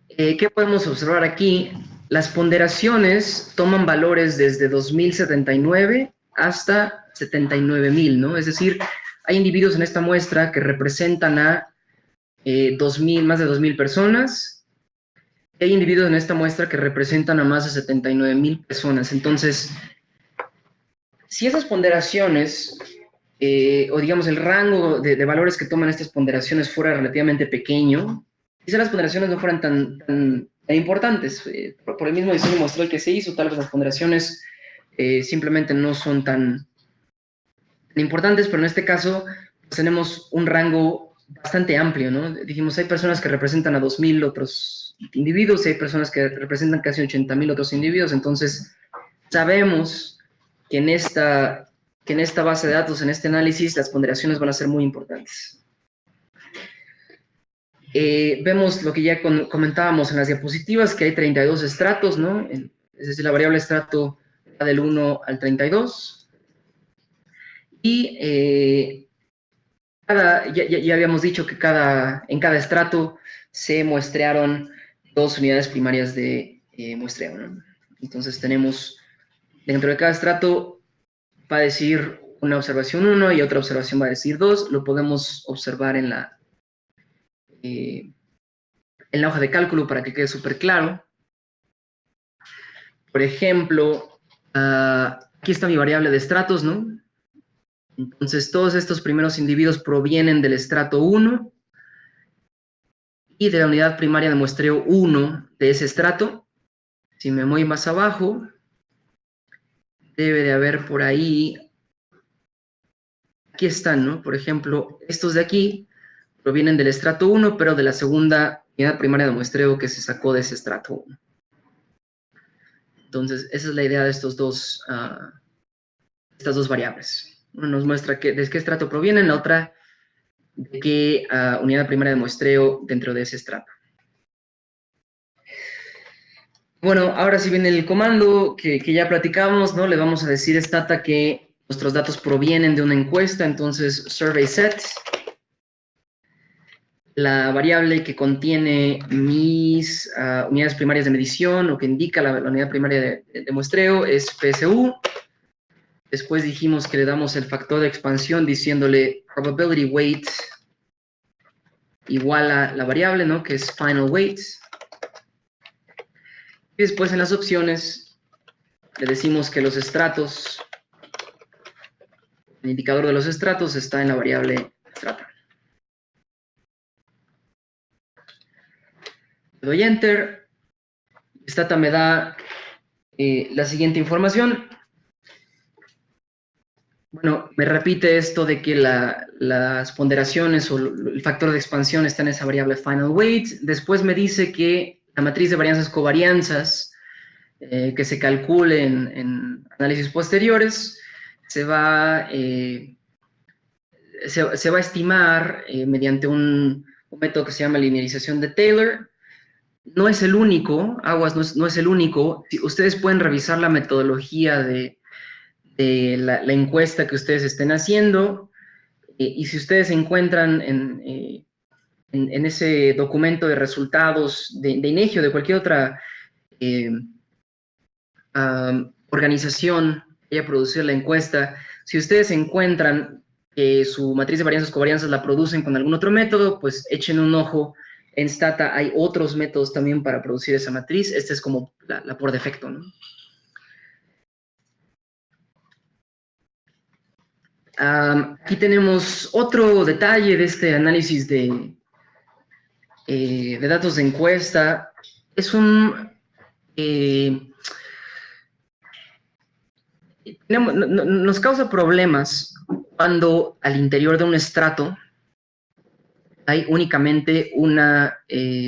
¿Qué podemos observar aquí? Las ponderaciones toman valores desde 2079 hasta 79,000, ¿no? Es decir, hay individuos en esta muestra que representan a más de 2,000 personas hay individuos en esta muestra que representan a más de 79,000 personas. Entonces, si esas ponderaciones, o digamos el rango de valores que toman estas ponderaciones fuera relativamente pequeño, quizá las ponderaciones no fueran tan importantes. Por el mismo diseño muestral que se hizo, tal vez las ponderaciones simplemente no son tan importantes, pero en este caso pues, tenemos un rango bastante amplio, ¿no? Dijimos, hay personas que representan a 2,000 otros individuos, hay personas que representan casi 80,000 otros individuos, entonces sabemos que en esta base de datos, en este análisis, las ponderaciones van a ser muy importantes. Vemos lo que ya comentábamos en las diapositivas, que hay 32 estratos, ¿no? Es decir, la variable estrato va del 1 al 32. Y ya habíamos dicho que en cada estrato se muestrearon 2 unidades primarias de muestreo, ¿no? Entonces tenemos, dentro de cada estrato va a decir una observación 1 y otra observación va a decir 2. Lo podemos observar en la hoja de cálculo para que quede súper claro. Por ejemplo, aquí está mi variable de estratos, ¿no? Entonces, todos estos primeros individuos provienen del estrato 1 y de la unidad primaria de muestreo 1 de ese estrato. Si me voy más abajo, debe de haber por ahí, aquí están, ¿no? Por ejemplo, estos de aquí provienen del estrato 1, pero de la segunda unidad primaria de muestreo que se sacó de ese estrato 1. Entonces, esa es la idea de estas dos variables. Una nos muestra de qué estrato provienen, la otra de qué unidad primaria de muestreo dentro de ese estrato. Bueno, ahora sí viene el comando que ya platicamos, ¿no? Le vamos a decir a Stata que nuestros datos provienen de una encuesta, entonces survey set. La variable que contiene mis unidades primarias de medición o que indica la unidad primaria de muestreo es PSU. Después dijimos que le damos el factor de expansión diciéndole probability weight igual a la variable, ¿no? Que es final weight. Y después en las opciones le decimos que los estratos, el indicador de los estratos está en la variable estrata. Le doy Enter. Stata me da la siguiente información. Bueno, me repite esto de que las ponderaciones o el factor de expansión está en esa variable final weight. Después me dice que la matriz de varianzas covarianzas que se calcule en análisis posteriores se va a estimar mediante un método que se llama linearización de Taylor. No es el único, aguas, no es el único. Ustedes pueden revisar la metodología de la encuesta que ustedes estén haciendo, y si ustedes encuentran en ese documento de resultados de INEGI o de cualquier otra organización que haya producido la encuesta, si ustedes encuentran que su matriz de varianzas covarianzas la producen con algún otro método, pues echen un ojo. En Stata hay otros métodos también para producir esa matriz. Esta es como la por defecto, ¿no? Aquí tenemos otro detalle de este análisis de datos de encuesta. Es nos causa problemas cuando al interior de un estrato hay únicamente una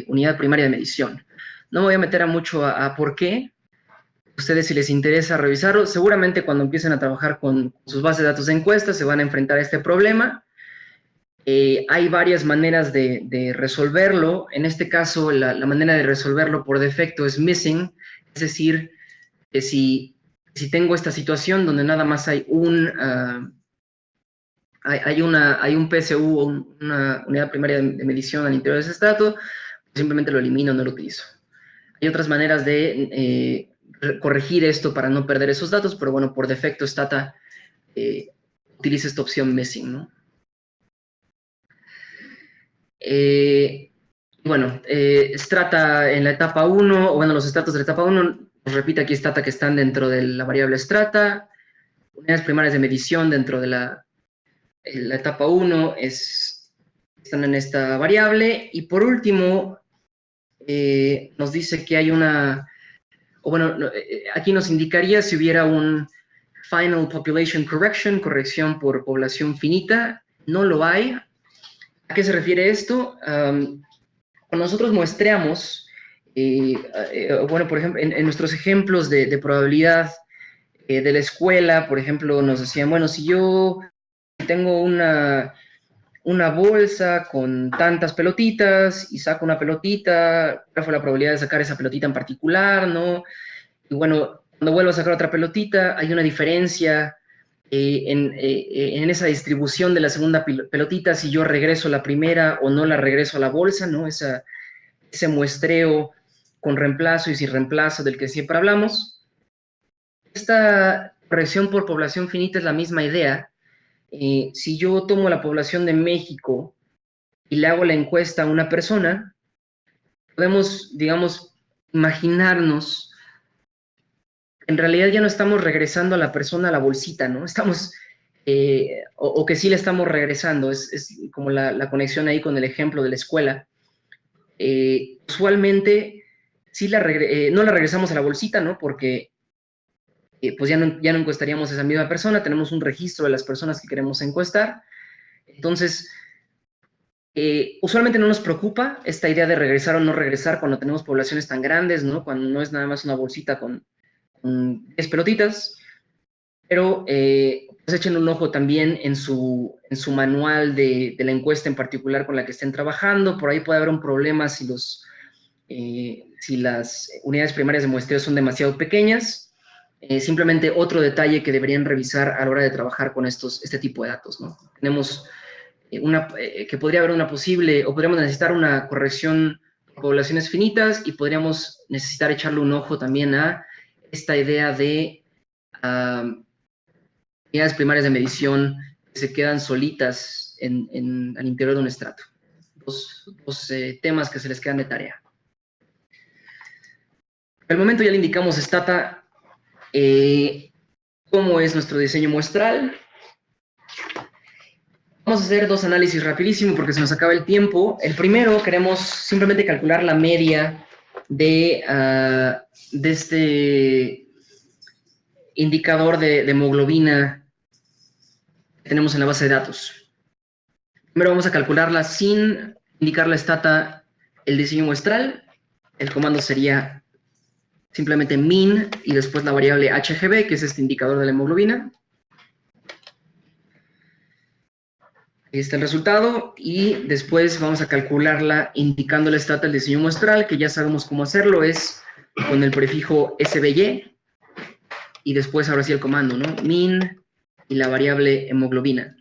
unidad primaria de medición. No me voy a meter mucho a por qué. Ustedes, si les interesa revisarlo, seguramente cuando empiecen a trabajar con sus bases de datos de encuestas se van a enfrentar a este problema. Hay varias maneras de resolverlo. En este caso, la manera de resolverlo por defecto es missing, es decir, que si tengo esta situación donde nada más hay un PSU o una unidad primaria de medición al interior de ese estrato, simplemente lo elimino, no lo utilizo. Hay otras maneras de corregir esto para no perder esos datos, pero bueno, por defecto Stata utiliza esta opción missing, ¿no? bueno, strata en la etapa 1, o bueno, los estratos de la etapa 1, nos repite aquí strata que están dentro de la variable strata, unidades primarias de medición dentro de la etapa 1 están en esta variable, y por último, nos dice que hay una, o bueno, aquí nos indicaría si hubiera un final population correction, corrección por población finita. No lo hay. ¿A qué se refiere esto? Cuando nosotros muestreamos, bueno, por ejemplo, en nuestros ejemplos de probabilidad de la escuela, por ejemplo, nos decían, bueno, si yo tengo una bolsa con tantas pelotitas y saco una pelotita, ¿cuál fue la probabilidad de sacar esa pelotita en particular, no? Y bueno, cuando vuelvo a sacar otra pelotita, hay una diferencia en esa distribución de la segunda pelotita, si yo regreso la primera o no la regreso a la bolsa, ¿no? Ese muestreo con reemplazo y sin reemplazo del que siempre hablamos. Esta corrección por población finita es la misma idea. Si yo tomo la población de México y le hago la encuesta a una persona, podemos, digamos, imaginarnos, en realidad ya no estamos regresando a la persona a la bolsita, ¿no? Estamos, o que sí le estamos regresando, es como la conexión ahí con el ejemplo de la escuela. Usualmente sí no la regresamos a la bolsita, ¿no? Porque pues ya no encuestaríamos a esa misma persona, tenemos un registro de las personas que queremos encuestar. Entonces, usualmente no nos preocupa esta idea de regresar o no regresar cuando tenemos poblaciones tan grandes, ¿no? Cuando no es nada más una bolsita con 10 pelotitas, pero pues echen un ojo también en su manual de la encuesta en particular con la que estén trabajando. Por ahí puede haber un problema si las unidades primarias de muestreo son demasiado pequeñas. Simplemente otro detalle que deberían revisar a la hora de trabajar con este tipo de datos, ¿no? Tenemos que podría haber una posible, o podríamos necesitar una corrección por poblaciones finitas, y podríamos necesitar echarle un ojo también a esta idea de unidades primarias de medición que se quedan solitas al interior de un estrato. Dos temas que se les quedan de tarea. Por el momento ya le indicamos Stata cómo es nuestro diseño muestral. Vamos a hacer dos análisis rapidísimo porque se nos acaba el tiempo. El primero, queremos simplemente calcular la media de este indicador de hemoglobina que tenemos en la base de datos. Primero vamos a calcularla sin indicarle a Stata el diseño muestral. El comando sería simplemente min y después la variable HGB, que es este indicador de la hemoglobina. Ahí está el resultado, y después vamos a calcularla indicándole Stata el diseño muestral, que ya sabemos cómo hacerlo, es con el prefijo SBY, y después ahora sí el comando, ¿no? Min y la variable hemoglobina.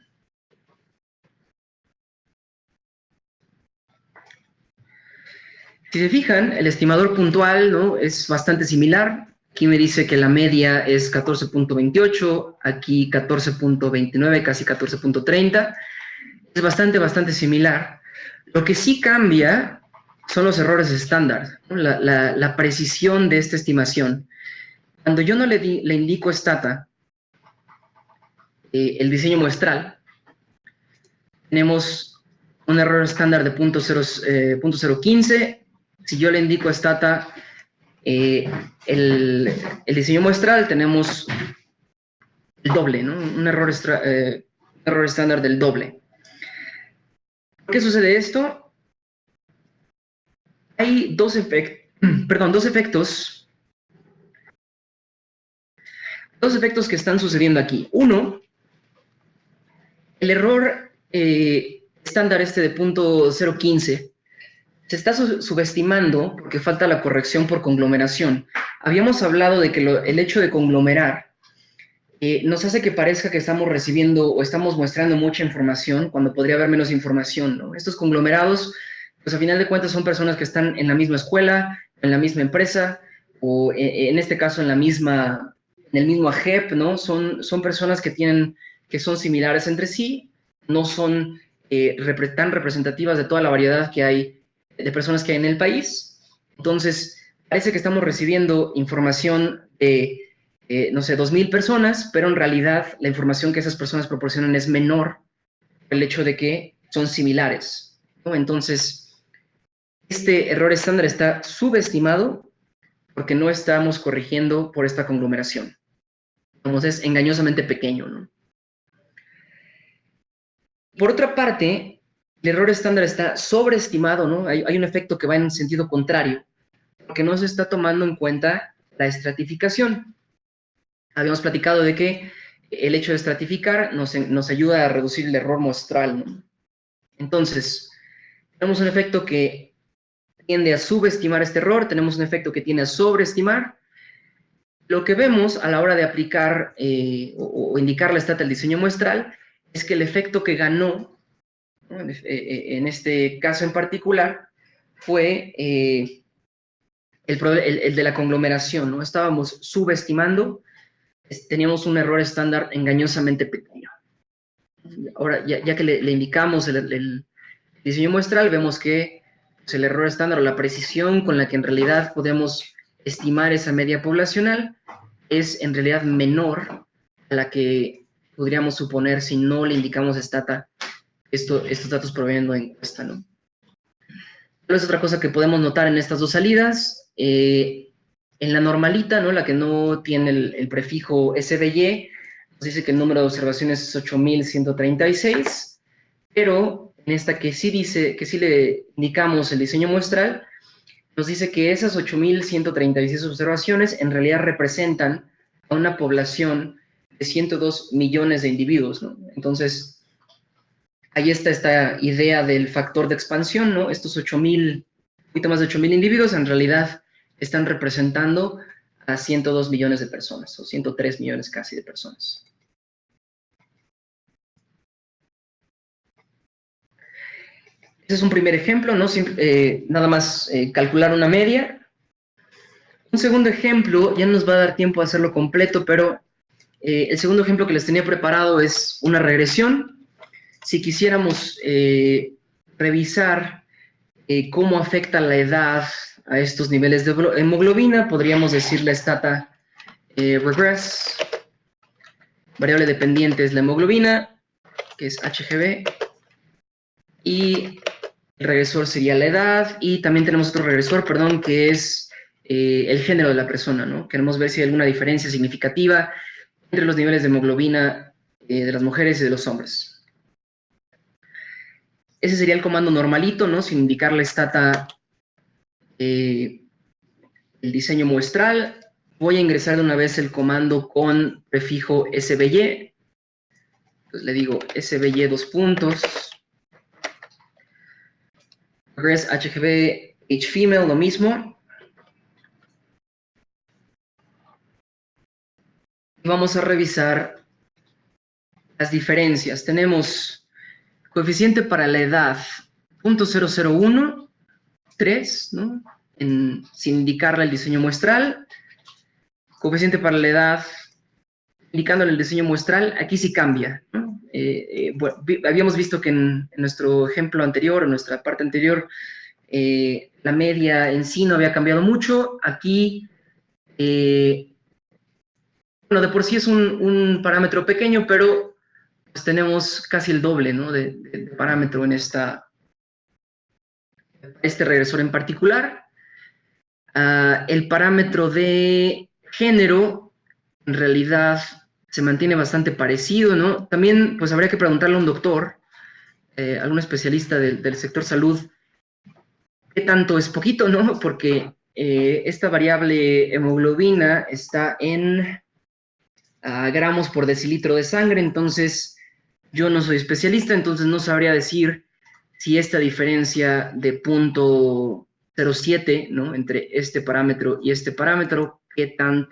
Si se fijan, el estimador puntual, ¿no?, es bastante similar. Aquí me dice que la media es 14.28, aquí 14.29, casi 14.30. Es bastante similar. Lo que sí cambia son los errores estándar, ¿no? La precisión de esta estimación. Cuando yo no le indico a Stata el diseño muestral, tenemos un error estándar de 0.015. Si yo le indico a Stata el diseño muestral, tenemos el doble, ¿no? Un error estándar del doble. ¿Por qué sucede esto? Hay dos efectos que están sucediendo aquí. Uno, el error estándar de 0.015 se está subestimando porque falta la corrección por conglomeración. Habíamos hablado de que el hecho de conglomerar nos hace que parezca que estamos recibiendo o estamos muestrando mucha información cuando podría haber menos información, ¿no? Estos conglomerados, pues a final de cuentas son personas que están en la misma escuela, en la misma empresa, o en este caso en el mismo AGEP, ¿no? Son personas que son similares entre sí, no son tan representativas de toda la variedad que hay de personas que hay en el país. Entonces, parece que estamos recibiendo información de, no sé, 2,000 personas, pero en realidad la información que esas personas proporcionan es menor por el hecho de que son similares, ¿no? Entonces, este error estándar está subestimado porque no estamos corrigiendo por esta conglomeración. Entonces, es engañosamente pequeño, ¿no? Por otra parte, el error estándar está sobreestimado, ¿no? Hay un efecto que va en sentido contrario, porque no se está tomando en cuenta la estratificación. Habíamos platicado de que el hecho de estratificar nos ayuda a reducir el error muestral, ¿no? Entonces, tenemos un efecto que tiende a subestimar este error, tenemos un efecto que tiende a sobreestimar. Lo que vemos a la hora de aplicar o indicar la estata del diseño muestral es que el efecto que ganó, ¿no? En este caso en particular, fue el de la conglomeración, ¿no? Estábamos subestimando, teníamos un error estándar engañosamente pequeño. Ahora, ya que le indicamos el diseño muestral, vemos que pues, el error estándar o la precisión con la que en realidad podemos estimar esa media poblacional es en realidad menor a la que podríamos suponer si no le indicamos estata estos datos proveniendo de encuesta, ¿no? Pero es otra cosa que podemos notar en estas dos salidas. En la normalita, ¿no? La que no tiene el prefijo SBY, nos dice que el número de observaciones es 8,136, pero en esta que sí dice, que sí le indicamos el diseño muestral, nos dice que esas 8,136 observaciones en realidad representan a una población de 102 millones de individuos, ¿no? Entonces, ahí está esta idea del factor de expansión, ¿no? Estos 8,000, un poquito más de 8,000 individuos, en realidad están representando a 102 millones de personas, o 103 millones casi de personas. Ese es un primer ejemplo, ¿no? Nada más calcular una media. Un segundo ejemplo, ya nos va a dar tiempo a hacerlo completo, pero el segundo ejemplo que les tenía preparado es una regresión. Si quisiéramos revisar cómo afecta la edad a estos niveles de hemoglobina, podríamos decir la estata regress. Variable dependiente es la hemoglobina, que es HGB, y el regresor sería la edad, y también tenemos otro regresor, perdón, que es el género de la persona, ¿no? Queremos ver si hay alguna diferencia significativa entre los niveles de hemoglobina de las mujeres y de los hombres. Ese sería el comando normalito, ¿no? Sin indicar la estata, el diseño muestral. Voy a ingresar de una vez el comando con prefijo SBY. Pues le digo SBY dos puntos. Regress HGB HFemale, lo mismo. Vamos a revisar las diferencias. Tenemos coeficiente para la edad 0.001, ¿no? Sin indicarle el diseño muestral. Coeficiente para la edad indicándole el diseño muestral, aquí sí cambia, ¿no? Bueno, habíamos visto que en nuestro ejemplo anterior, en nuestra parte anterior, la media en sí no había cambiado mucho. Aquí, bueno, de por sí es un parámetro pequeño, pero pues tenemos casi el doble, ¿no? de parámetro en este regresor en particular. El parámetro de género, en realidad, se mantiene bastante parecido, ¿no? También, pues, habría que preguntarle a un doctor, algún especialista del sector salud, qué tanto es poquito, ¿no? Porque esta variable hemoglobina está en gramos por decilitro de sangre, entonces yo no soy especialista, entonces no sabría decir si esta diferencia de 0.07, ¿no? Entre este parámetro y este parámetro, qué tan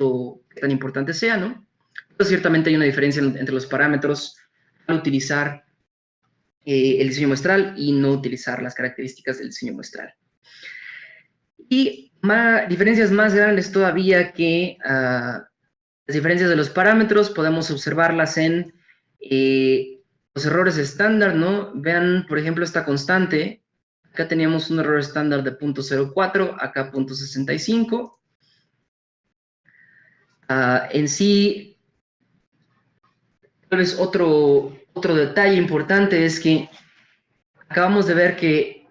importante sea, ¿no? Pero ciertamente hay una diferencia entre los parámetros al utilizar el diseño muestral y no utilizar las características del diseño muestral. Y diferencias más grandes todavía que las diferencias de los parámetros podemos observarlas en los errores estándar, ¿no? Vean, por ejemplo, esta constante, Acá teníamos un error estándar de 0.04, acá 0.65. En sí, tal vez otro detalle importante es que acabamos de ver que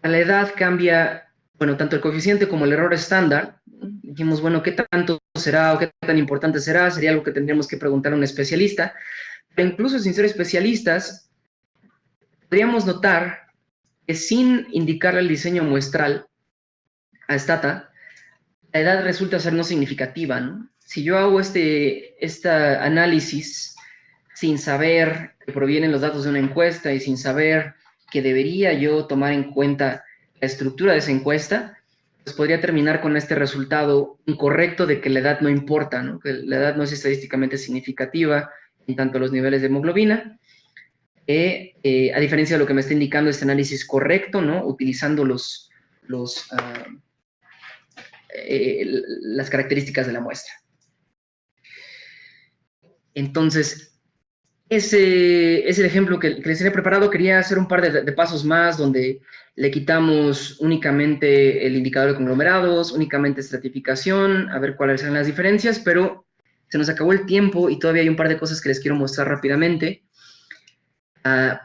a la edad cambia, bueno, tanto el coeficiente como el error estándar. Dijimos, bueno, ¿qué tanto será o qué tan importante será? Sería algo que tendríamos que preguntar a un especialista. Pero incluso sin ser especialistas, podríamos notar que sin indicarle el diseño muestral a Stata, la edad resulta ser no significativa, ¿no? Si yo hago este análisis sin saber que provienen los datos de una encuesta y sin saber que debería yo tomar en cuenta la estructura de esa encuesta, pues podría terminar con este resultado incorrecto de que la edad no importa, ¿no? Que la edad no es estadísticamente significativa en tanto los niveles de hemoglobina, a diferencia de lo que me está indicando este análisis correcto, ¿no? Utilizando las características de la muestra. Entonces, ese es el ejemplo que les tenía preparado. Quería hacer un par de pasos más donde le quitamos únicamente el indicador de conglomerados, únicamente estratificación, a ver cuáles son las diferencias, pero se nos acabó el tiempo y todavía hay un par de cosas que les quiero mostrar rápidamente,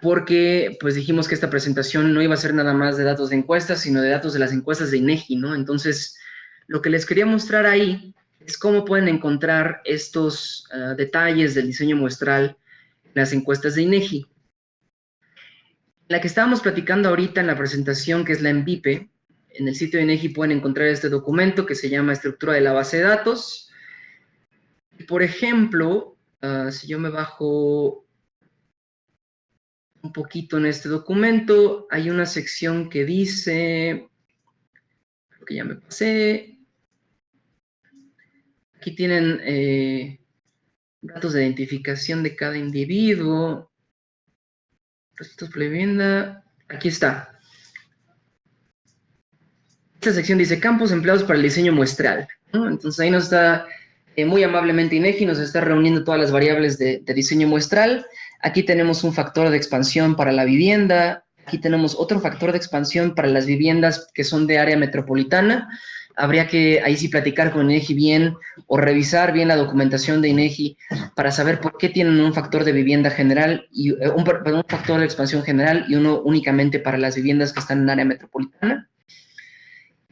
porque pues dijimos que esta presentación no iba a ser nada más de datos de encuestas, sino de datos de las encuestas de INEGI, ¿no? Entonces, lo que les quería mostrar ahí es cómo pueden encontrar estos detalles del diseño muestral en las encuestas de INEGI. La que estábamos platicando ahorita en la presentación, que es la ENVIPE, en el sitio de INEGI pueden encontrar este documento que se llama Estructura de la Base de Datos. Por ejemplo, si yo me bajo un poquito en este documento, hay una sección que dice, creo que ya me pasé, aquí tienen datos de identificación de cada individuo, registros por vivienda, aquí está. Esta sección dice campos empleados para el diseño muestral, ¿no? Entonces ahí nos está muy amablemente INEGI, nos está reuniendo todas las variables de diseño muestral. Aquí tenemos un factor de expansión para la vivienda, aquí tenemos otro factor de expansión para las viviendas que son de área metropolitana. Habría que ahí sí platicar con INEGI bien o revisar bien la documentación de INEGI para saber por qué tienen un factor de vivienda general y un factor de expansión general y uno únicamente para las viviendas que están en área metropolitana.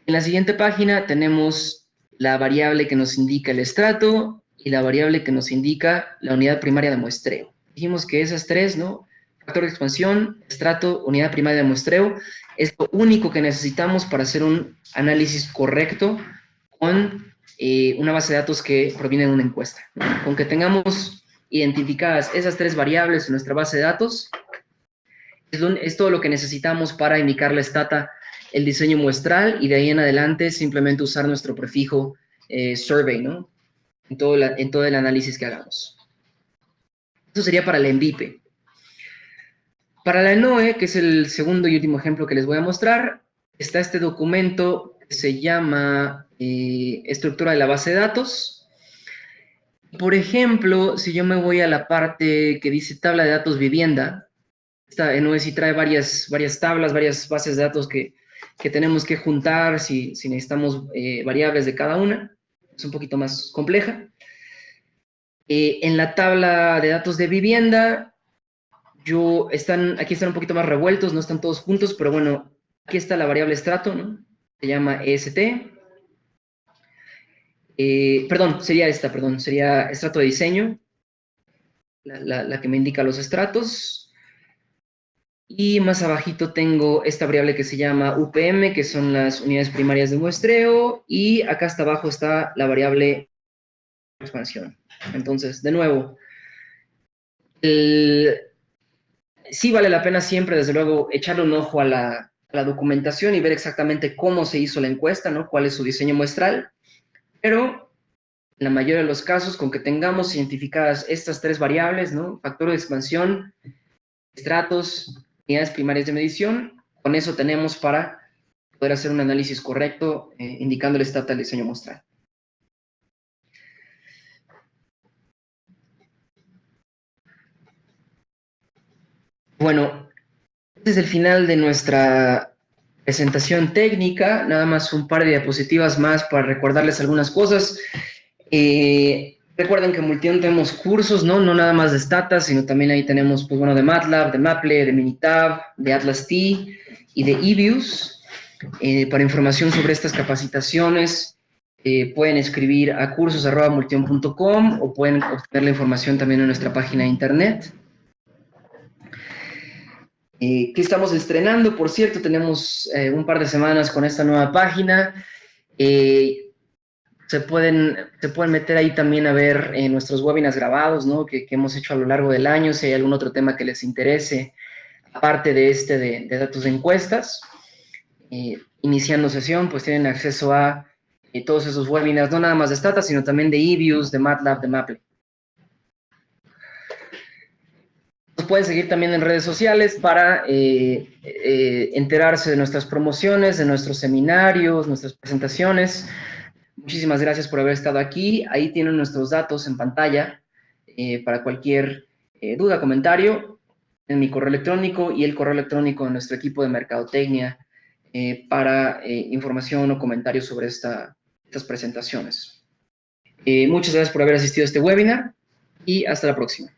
En la siguiente página tenemos la variable que nos indica el estrato y la variable que nos indica la unidad primaria de muestreo. Dijimos que esas tres, ¿no? Factor de expansión, estrato, unidad primaria de muestreo, es lo único que necesitamos para hacer un análisis correcto con una base de datos que proviene de una encuesta. Con que tengamos identificadas esas tres variables en nuestra base de datos, es todo lo que necesitamos para indicarle Stata el diseño muestral y de ahí en adelante simplemente usar nuestro prefijo survey, ¿no? En todo el análisis que hagamos. Eso sería para la ENVIPE. Para la ENOE, que es el segundo y último ejemplo que les voy a mostrar, está este documento que se llama estructura de la base de datos. Por ejemplo, si yo me voy a la parte que dice tabla de datos vivienda, esta ENOE sí trae varias tablas, varias bases de datos que tenemos que juntar si necesitamos variables de cada una. Es un poquito más compleja. En la tabla de datos de vivienda, aquí están un poquito más revueltos, no están todos juntos, pero bueno, aquí está la variable estrato, ¿no? Se llama EST. Sería estrato de diseño, la que me indica los estratos. Y más abajito tengo esta variable que se llama UPM, que son las unidades primarias de muestreo, y acá hasta abajo está la variable expansión. Entonces, de nuevo, sí vale la pena siempre, desde luego, echarle un ojo a la documentación y ver exactamente cómo se hizo la encuesta, ¿no? Cuál es su diseño muestral, pero en la mayoría de los casos, con que tengamos identificadas estas tres variables, ¿no? Factor de expansión, estratos, unidades primarias de medición, con eso tenemos para poder hacer un análisis correcto indicando el estado del diseño muestral. Bueno, Este es el final de nuestra presentación técnica, nada más un par de diapositivas más para recordarles algunas cosas. Recuerden que en Multion tenemos cursos, ¿no? No nada más de Stata, sino también ahí tenemos, pues bueno, de MATLAB, de Maple, de Minitab, de Atlas T y de eViews. Para información sobre estas capacitaciones, pueden escribir a cursos@multion.com o pueden obtener la información también en nuestra página de internet. Que estamos estrenando, por cierto, tenemos un par de semanas con esta nueva página. Se pueden meter ahí también a ver nuestros webinars grabados, ¿no? que hemos hecho a lo largo del año, si hay algún otro tema que les interese, aparte de este de datos de encuestas. Iniciando sesión, pues tienen acceso a todos esos webinars, no nada más de Stata, sino también de eViews, de MATLAB, de Maple. Nos pueden seguir también en redes sociales para enterarse de nuestras promociones, de nuestros seminarios, nuestras presentaciones. Muchísimas gracias por haber estado aquí. Ahí tienen nuestros datos en pantalla para cualquier duda, comentario, en mi correo electrónico y el correo electrónico de nuestro equipo de mercadotecnia para información o comentarios sobre estas presentaciones. Muchas gracias por haber asistido a este webinar y hasta la próxima.